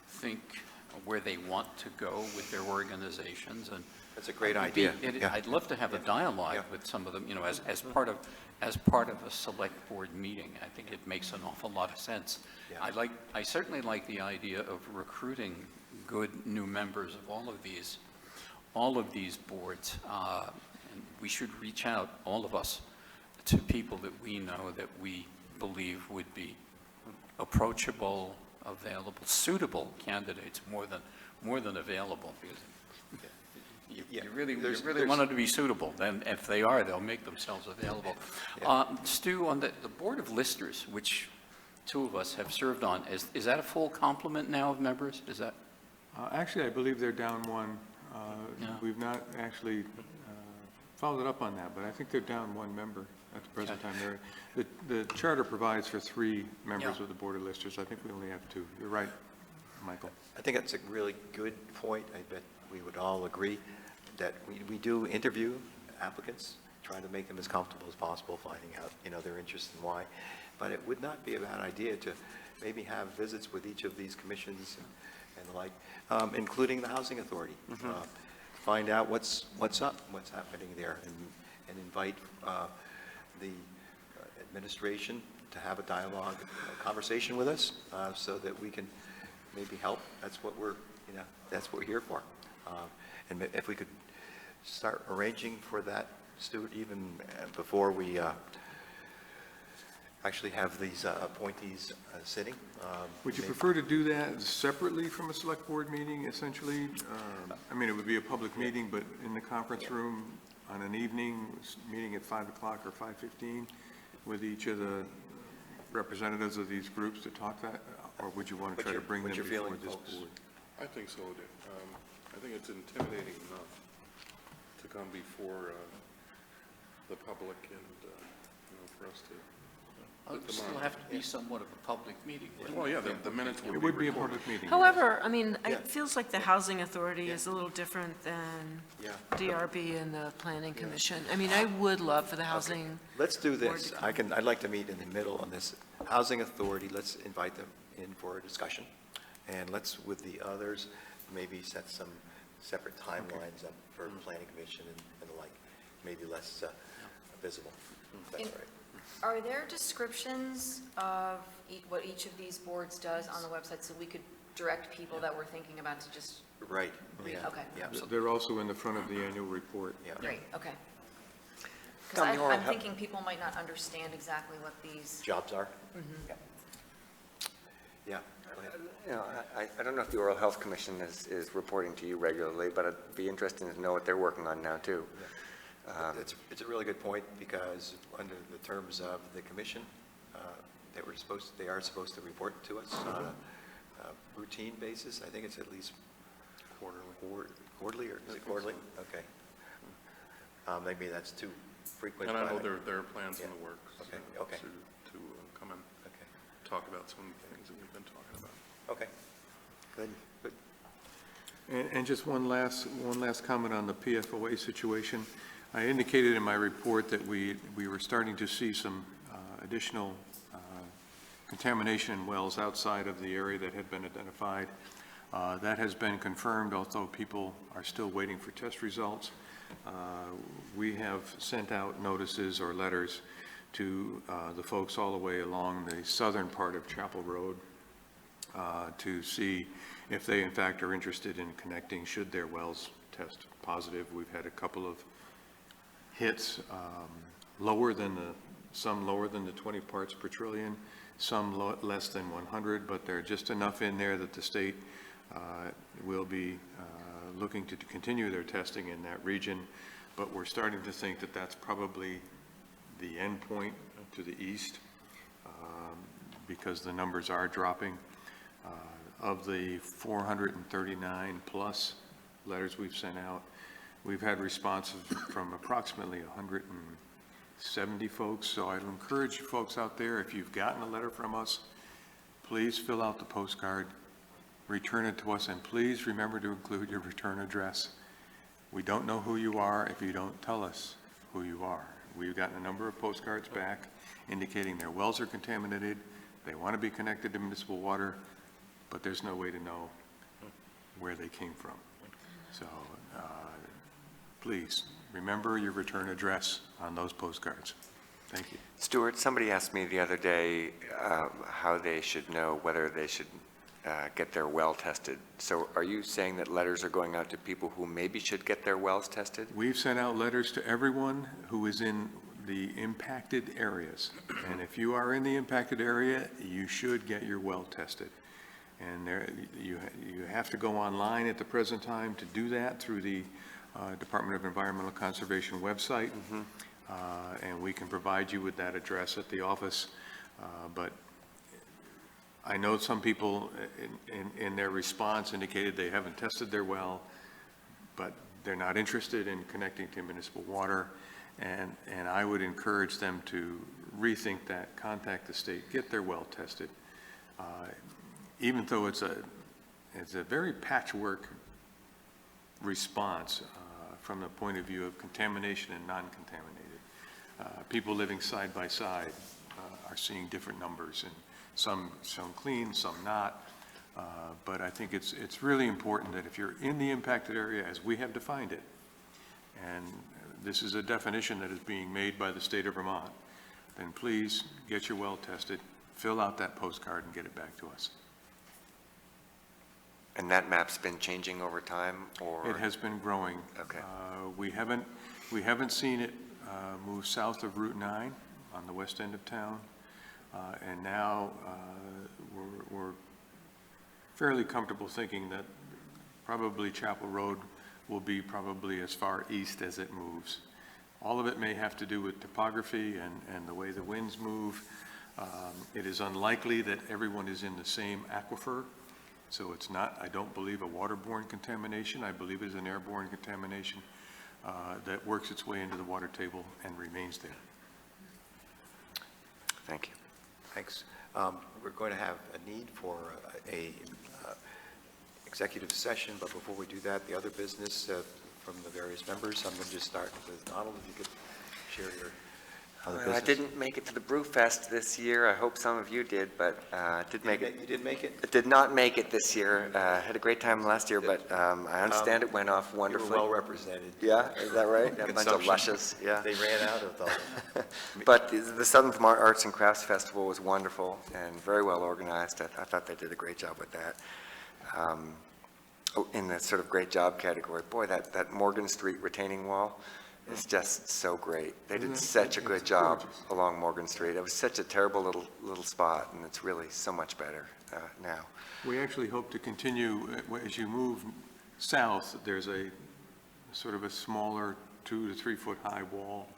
Speaker 7: think, where they want to go with their organizations. And
Speaker 1: that's a great idea.
Speaker 7: I'd love to have a dialogue with some of them, as part of a select board meeting. I think it makes an awful lot of sense.
Speaker 1: Yeah.
Speaker 7: I certainly like the idea of recruiting good new members of all of these boards. And we should reach out, all of us, to people that we know that we believe would be approachable, available, suitable candidates more than available. Because you really want them to be suitable. Then if they are, they'll make themselves available. Stu, on the Board of Listers, which 2 of us have served on, is that a full complement now of members? Is that?
Speaker 10: Actually, I believe they're down 1. We've not actually followed up on that, but I think they're down 1 member at the present time. The charter provides for 3 members of the Board of Listers. I think we only have 2. You're right, Michael.
Speaker 1: I think that's a really good point. I bet we would all agree that we do interview applicants, try to make them as comfortable as possible, finding out, their interest and why. But it would not be a bad idea to maybe have visits with each of these commissions and the like, including the Housing Authority. Find out what's up, what's happening there, and invite the administration to have a dialogue, a conversation with us, so that we can maybe help. That's what we're here for. And if we could start arranging for that, Stuart, even before we actually have these appointees sitting.
Speaker 10: Would you prefer to do that separately from a select board meeting, essentially? I mean, it would be a public meeting, but in the conference room on an evening, meeting at 5 o'clock or 5:15, with each of the representatives of these groups to talk that, or would you want to try to bring them before this board?
Speaker 5: I think so. I think it's intimidating enough to come before the public and, for us to
Speaker 7: It would still have to be somewhat of a public meeting.
Speaker 5: Well, yeah, the minutes would be
Speaker 10: It would be a public meeting.
Speaker 3: However, I mean, it feels like the Housing Authority is a little different than DRB and the Planning Commission. I mean, I would love for the Housing.
Speaker 1: Let's do this. I'd like to meet in the middle on this. Housing Authority, let's invite them in for a discussion. And let's, with the others, maybe set some separate timelines up for Planning Commission and the like, maybe less visible. That's all right.
Speaker 6: Are there descriptions of what each of these boards does on the website so we could direct people that we're thinking about to just
Speaker 1: Right.
Speaker 6: read?
Speaker 1: Yeah.
Speaker 6: Okay.
Speaker 1: Yeah.
Speaker 10: They're also in the front of the annual report.
Speaker 1: Yeah.
Speaker 6: Great, okay.
Speaker 2: Tom,
Speaker 6: Because
Speaker 2: you wanna
Speaker 6: I'm
Speaker 2: help?
Speaker 6: thinking people might not understand exactly what these.
Speaker 1: Jobs are?
Speaker 6: Mhm.
Speaker 1: Yeah. Yeah. Go ahead.
Speaker 2: You know, I don't know if the Oral Health Commission is reporting to you regularly, but it'd be interesting to know what they're working on now, too.
Speaker 1: It's a really good point, because under the terms of the commission, they are supposed to report to us on a routine basis. I think it's at least quarterly, or is it quarterly? Okay. Maybe that's too frequent.
Speaker 5: And I know
Speaker 1: but-
Speaker 5: there are plans in the works.
Speaker 1: Okay,
Speaker 5: uh,
Speaker 1: okay.
Speaker 5: To come and
Speaker 1: Okay.
Speaker 5: talk about some of the things that we've been talking about.
Speaker 1: Okay. Good, good.
Speaker 10: And just one last comment on the PFOA situation. I indicated in my report that we were starting to see some additional contamination in wells outside of the area that had been identified. That has been confirmed, although people are still waiting for test results. We have sent out notices or letters to the folks all the way along the southern part of Chapel Road to see if they in fact are interested in connecting should their wells test positive. We've had a couple of hits, some lower than the 20 parts per trillion, some less than 100, but they're just enough in there that the state will be looking to continue their testing in that region. But we're starting to think that that's probably the end point to the east, because the numbers are dropping. Of the 439 plus letters we've sent out, we've had responses from approximately 170 folks. So I'd encourage you folks out there, if you've gotten a letter from us, please fill out the postcard, return it to us, and please remember to include your return address. We don't know who you are if you don't tell us who you are. We've gotten a number of postcards back indicating their wells are contaminated, they want to be connected to municipal water, but there's no way to know where they came from. So please remember your return address on those postcards. Thank you.
Speaker 2: Stuart, somebody asked me the other day how they should know whether they should get their well tested. So are you saying that letters are going out to people who maybe should get their wells tested?
Speaker 10: We've sent out letters to everyone who is in the impacted areas. And if you are in the impacted area, you should get your well tested. And you have to go online at the present time to do that through the Department of Environmental Conservation website. And we can provide you with that address at the office. But I know some people in their response indicated they haven't tested their well, but they're not interested in connecting to municipal water. And I would encourage them to rethink that, contact the state, get their well tested. Even though it's a very patchwork response from the point of view of contamination and non-contaminated. People living side by side are seeing different numbers, and some clean, some not. But I think it's really important that if you're in the impacted area, as we have defined it, and this is a definition that is being made by the state of Vermont, then please get your well tested, fill out that postcard, and get it back to us.
Speaker 2: And that map's been changing over time, or?
Speaker 10: It has been growing.
Speaker 2: Okay.
Speaker 10: We haven't seen it move south of Route 9 on the west end of town. And now we're fairly comfortable thinking that probably Chapel Road will be probably as far east as it moves. All of it may have to do with topography and the way the winds move. It is unlikely that everyone is in the same aquifer. So it's not, I don't believe, a waterborne contamination. I believe it is an airborne contamination that works its way into the water table and remains there.
Speaker 2: Thank you.
Speaker 1: Thanks. We're going to have a need for a executive session, but before we do that, the other business from the various members, I'm going to just start with Donald, if you could share your other business.
Speaker 2: I didn't make it to the Brewfest this year. I hope some of you did, but did make it.
Speaker 1: You did make it?
Speaker 2: I did not make it this year. Had a great time last year, but I understand it went off wonderfully.
Speaker 1: You were well represented.
Speaker 2: Yeah, is that right? A bunch of
Speaker 1: Consumption.
Speaker 2: luscious, yeah.
Speaker 1: They ran out of the...
Speaker 2: But the Southern Vermont Arts and Crafts Festival was wonderful and very well organized. I thought they did a great job with that. in the sort of great job category, boy, that Morgan Street retaining wall is just so great. They did such a good job along Morgan Street. It was such a terrible little spot, and it's really so much better now.
Speaker 10: We actually hope to continue, as you move south, there's a sort of a smaller 2 to 3 foot high wall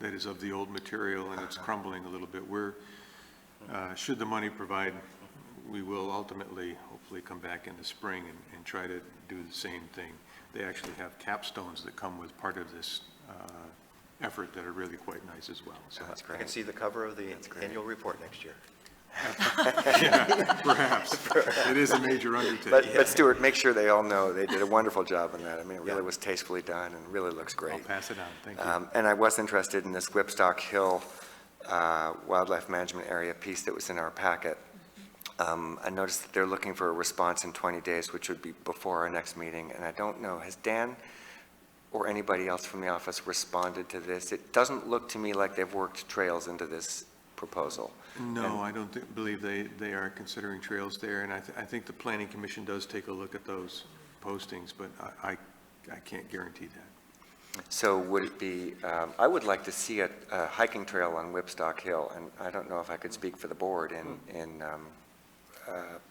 Speaker 10: that is of the old material, and it's crumbling a little bit. Should the money provide, we will ultimately, hopefully, come back in the spring and try to do the same thing. They actually have capstones that come with part of this effort that are really quite nice as well. So
Speaker 2: That's
Speaker 1: I
Speaker 2: great.
Speaker 1: can see the cover of the annual report next year.
Speaker 10: yeah, perhaps. It is a major undertaking.
Speaker 2: But Stuart, make sure they all know they did a wonderful job on that. I mean, it really was tastefully done and really looks great.
Speaker 10: I'll pass it on. Thank you.
Speaker 2: And I was interested in this Whipstock Hill Wildlife Management Area piece that was in our packet. I noticed that they're looking for a response in 20 days, which would be before our next meeting. And I don't know, has Dan or anybody else from the office responded to this? It doesn't look to me like they've worked trails into this proposal.
Speaker 10: No, I don't believe they are considering trails there, and I think the Planning Commission does take a look at those postings, but I can't guarantee that.
Speaker 2: So would it be, I would like to see a hiking trail on Whipstock Hill, and I don't know if I could speak for the board in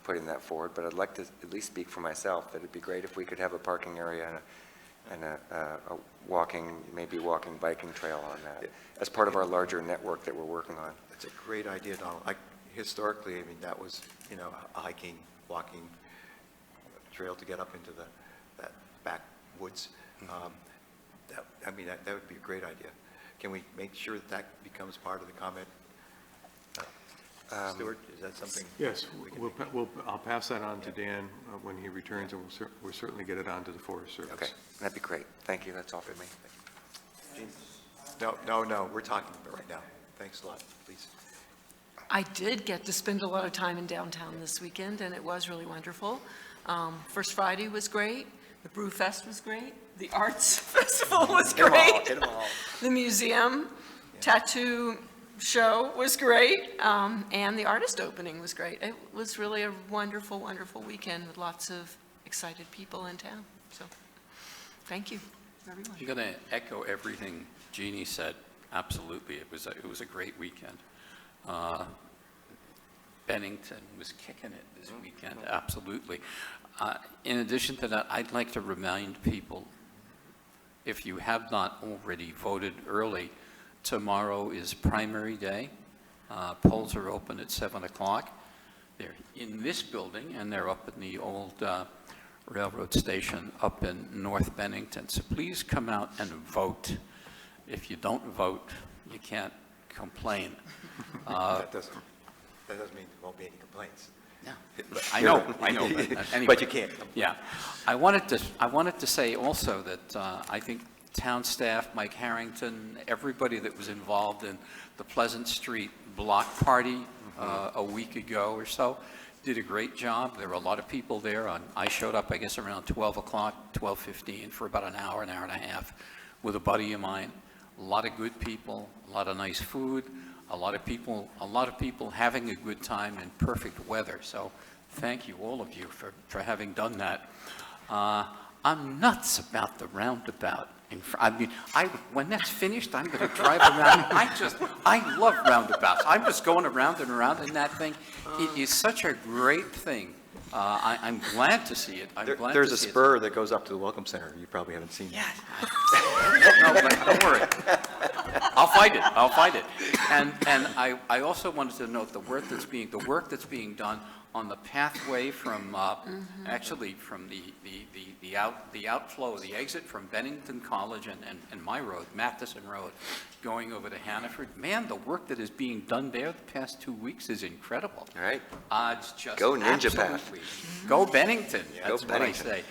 Speaker 2: putting that forward, but I'd like to at least speak for myself, that it'd be great if we could have a parking area and a walking, maybe walking, biking trail on that, as part of our larger network that we're working on.
Speaker 1: It's a great idea, Donald. Historically, I mean, that was, a hiking, walking trail to get up into that backwoods. That would be a great idea. Can we make sure that becomes part of the comment? Stuart, is that something?
Speaker 10: Yes, I'll pass that on to Dan when he returns, and we'll certainly get it on to the Forest Service.
Speaker 2: Okay, that'd be great. Thank you, that's all for me.
Speaker 1: No, we're talking about right now. Thanks a lot, please.
Speaker 3: I did get to spend a lot of time in downtown this weekend, and it was really wonderful. First Friday was great. The Brew Fest was great. The Arts Festival was great.
Speaker 1: Hit 'em all.
Speaker 3: The museum tattoo show was great, and the artist opening was great. It was really a wonderful, wonderful weekend with lots of excited people in town. So, thank you very much.
Speaker 16: I'm going to echo everything Jeannie said. Absolutely, it was a great weekend. Bennington was kicking it this weekend, absolutely. In addition to that, I'd like to remind people, if you have not already voted early, tomorrow is primary day. Polls are open at 7 o'clock. They're in this building, and they're up in the old railroad station up in North Bennington. So please come out and vote. If you don't vote, you can't complain.
Speaker 1: That doesn't mean there won't be any complaints.
Speaker 16: Yeah, I know, but anyway.
Speaker 1: But you can't.
Speaker 16: Yeah. I wanted to say also that I think town staff, Mike Harrington, everybody that was involved in the Pleasant Street block party a week ago or so, did a great job. There were a lot of people there. I showed up, I guess, around 12 o'clock, 12:15, for about an hour and a half with a buddy of mine. A lot of good people, a lot of nice food, a lot of people having a good time in perfect weather. So thank you, all of you, for having done that. I'm nuts about the roundabout. When that's finished, I'm going to drive around. I love roundabouts. I'm just going around and around in that thing. It is such a great thing. I'm glad to see it.
Speaker 1: There's a spur that goes up to the Welcome Center. You probably haven't seen
Speaker 16: Yeah. No, don't worry. I'll fight it. And I also wanted to note the work that's being done on the pathway from actually from the outflow, the exit from Bennington College and my road, Matheson Road, going over to Hannaford. Man, the work that is being done there the past 2 weeks is incredible.
Speaker 2: All right.
Speaker 16: It's just
Speaker 2: Go Ninja
Speaker 16: absolutely.
Speaker 2: Path.
Speaker 16: Go Bennington. That's
Speaker 2: Go
Speaker 16: what
Speaker 2: Bennington.
Speaker 16: I say.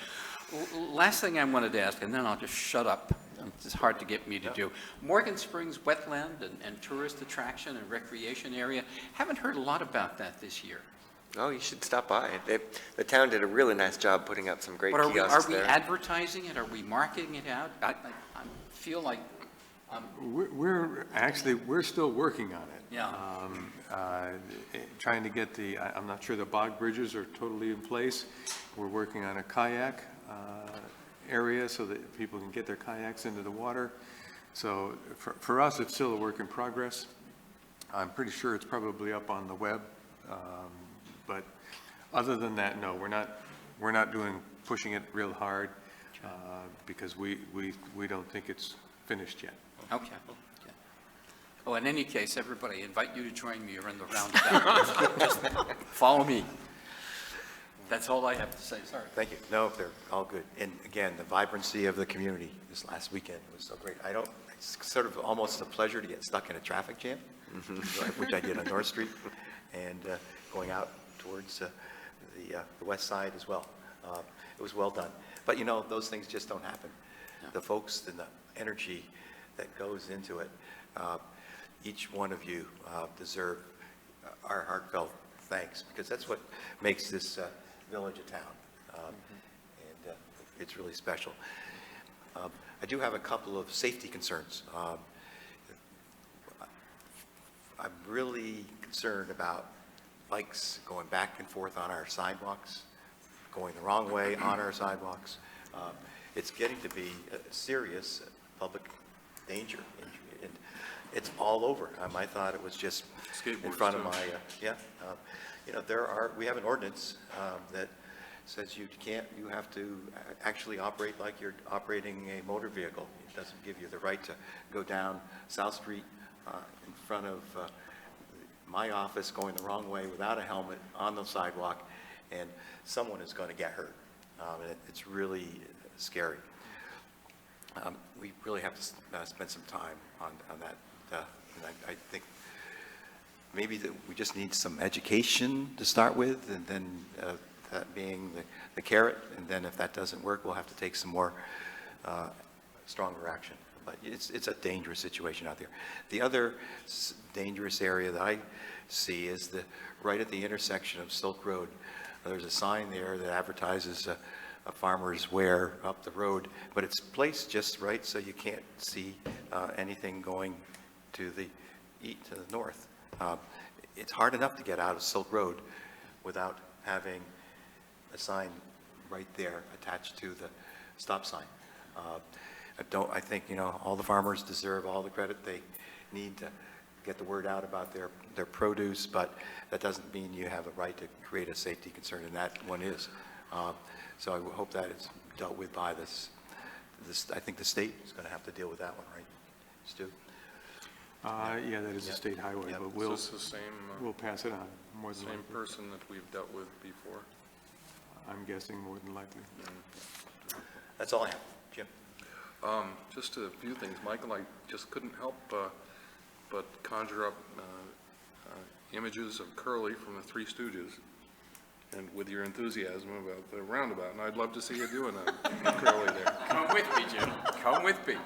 Speaker 16: Last thing I wanted to ask, and then I'll just shut up. It's hard to get me to do. Morgan Springs wetland and tourist attraction and recreation area. Haven't heard a lot about that this year.
Speaker 2: Oh, you should stop by. The town did a really nice job putting up some great
Speaker 16: But
Speaker 2: kiosks
Speaker 16: are we
Speaker 2: there.
Speaker 16: advertising it? Are we marketing it out? I feel like
Speaker 10: We're still working on it.
Speaker 16: Yeah.
Speaker 10: trying to get I'm not sure the bog bridges are totally in place. We're working on a kayak area so that people can get their kayaks into the water. So for us, it's still a work in progress. I'm pretty sure it's probably up on the web. But other than that, no, we're not pushing it real hard because we don't think it's finished yet.
Speaker 16: Okay. Well, in any case, everybody, I invite you to join me around the roundabout. Just follow me. That's all I have to say, sorry.
Speaker 1: Thank you. No, they're all good. And again, the vibrancy of the community this last weekend was so great. It's sort of almost a pleasure to get stuck in a traffic jam, which I did on North Street, and going out towards the west side as well. It was well done. But those things just don't happen.
Speaker 16: No.
Speaker 1: The folks and the energy that goes into it, each one of you deserve our heartfelt thanks, because that's what makes this village a town, and it's really special. I do have a couple of safety concerns. I'm really concerned about bikes going back and forth on our sidewalks, going the wrong way on our sidewalks. It's getting to be a serious public danger. And it's all over. I thought it was just in front of my, we have an ordinance that says you have to actually operate like you're operating a motor vehicle. It doesn't give you the right to go down South Street in front of my office going the wrong way without a helmet on the sidewalk, and someone is going to get hurt. It's really scary. We really have to spend some time on that. And I think maybe that we just need some education to start with, and then that being the carrot, and then if that doesn't work, we'll have to take some more stronger action. But it's a dangerous situation out there. The other dangerous area that I see is right at the intersection of Silk Road. There's a sign there that advertises a farmer's wear up the road, but it's placed just right so you can't see anything going to the north. It's hard enough to get out of Silk Road without having a sign right there attached to the stop sign. I think all the farmers deserve all the credit they need to get the word out about their produce, but that doesn't mean you have a right to create a safety concern, and that one is. So I hope that it's dealt with by this. I think the state is going to have to deal with that one, right, Stu?
Speaker 10: Yeah, that is a state highway, but
Speaker 5: Is this the same,
Speaker 10: we'll pass it on, more than
Speaker 5: same
Speaker 10: likely.
Speaker 5: person that we've dealt with before?
Speaker 10: I'm guessing more than likely.
Speaker 1: That's all I have. Jim?
Speaker 5: Just a few things. Michael, I just couldn't help but conjure up images of Curly from the Three Stooges, and with your enthusiasm about the roundabout, and I'd love to see you doing a Curly there.
Speaker 16: Come with me, Jim. Come with me.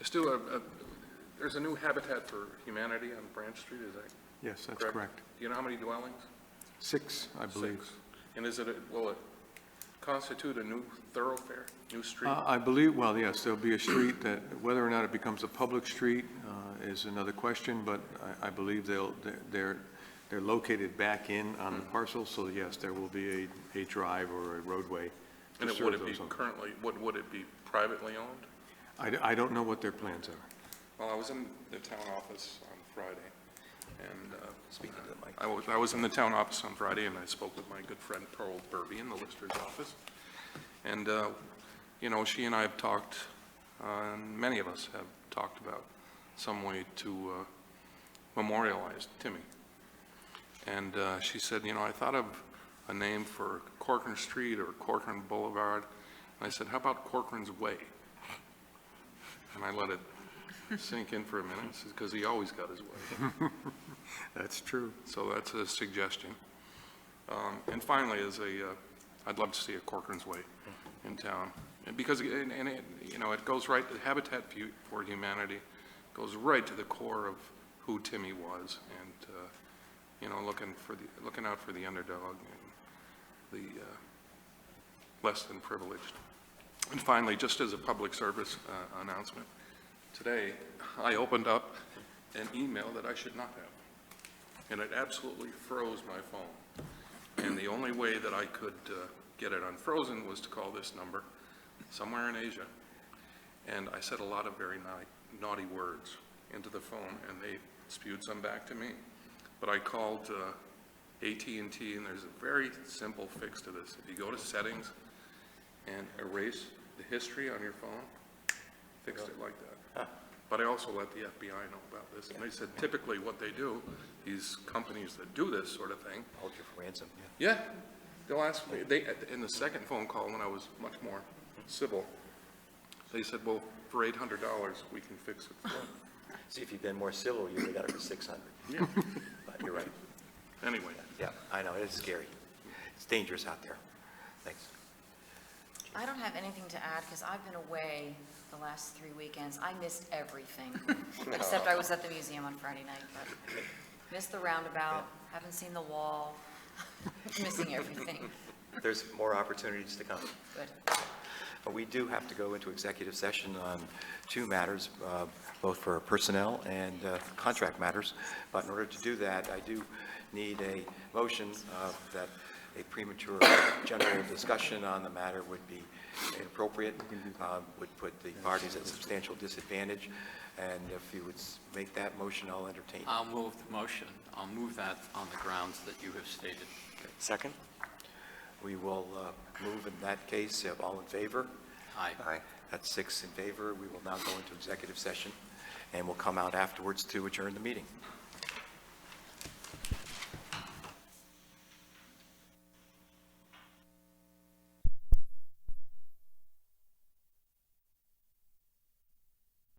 Speaker 5: Stu, there's a new Habitat for Humanity on Branch Street, is that
Speaker 10: Yes, that's correct.
Speaker 5: Do you know how many dwellings?
Speaker 10: 6, I believe.
Speaker 5: 6. And will it constitute a new thoroughfare, new street?
Speaker 10: I believe, well, yes, there'll be a street that, whether or not it becomes a public street is another question, but I believe they're located back in on the parcel, so yes, there will be a drive or a roadway.
Speaker 5: And would it be currently, would it be privately owned?
Speaker 10: I don't know what their plans are.
Speaker 5: Well, I was in the town office on Friday, and
Speaker 1: Speaking to the mic.
Speaker 5: I was in the town office on Friday, and I spoke with my good friend Pearl Burby in the Lister's office. And, she and I have talked, and many of us have talked about some way to memorialize Timmy. And she said, I thought of a name for Corcoran Street or Corcoran Boulevard. And I said, how about Corcoran's Way? And I let it sink in for a minute, because he always got his way.
Speaker 10: That's true.
Speaker 5: So that's a suggestion. And finally, I'd love to see a Corcoran's Way in town. And because, it goes right, the Habitat for Humanity goes right to the core of who Timmy was, and, looking out for the underdog and the less than privileged. And finally, just as a public service announcement, today I opened up an email that I should not have. And it absolutely froze my phone. And the only way that I could get it unfrozen was to call this number somewhere in Asia. And I said a lot of very naughty words into the phone, and they spewed some back to me. But I called AT&T, and there's a very simple fix to this. If you go to settings and erase the history on your phone, fixed it like that. But I also let the FBI know about this, and they said typically what they do, these companies that do this sort of thing.
Speaker 1: Hold you for ransom.
Speaker 5: Yeah, they'll ask me, in the second phone call when I was much more civil, they said, well, for $800, we can fix it for you.
Speaker 1: See, if you'd been more civil, you would've got it for 600.
Speaker 5: Yeah.
Speaker 1: But you're right.
Speaker 5: Anyway.
Speaker 1: Yeah, I know, it's scary. It's dangerous out there. Thanks.
Speaker 6: I don't have anything to add because I've been away the last 3 weekends. I missed everything, except I was at the museum on Friday night, but missed the roundabout, haven't seen the wall, missing everything.
Speaker 1: There's more opportunities to come.
Speaker 6: Good.
Speaker 1: But we do have to go into executive session on 2 matters, both for personnel and contract matters. But in order to do that, I do need a motion that a premature general discussion on the matter would be inappropriate, would put the parties at substantial disadvantage. And if you would make that motion, I'll entertain it.
Speaker 16: I'll move the motion. I'll move that on the grounds that you have stated.
Speaker 1: Okay. Second? We will move in that case. All in favor?
Speaker 16: Aye.
Speaker 1: Aye. That's 6 in favor. We will now go into executive session, and we'll come out afterwards to adjourn the meeting.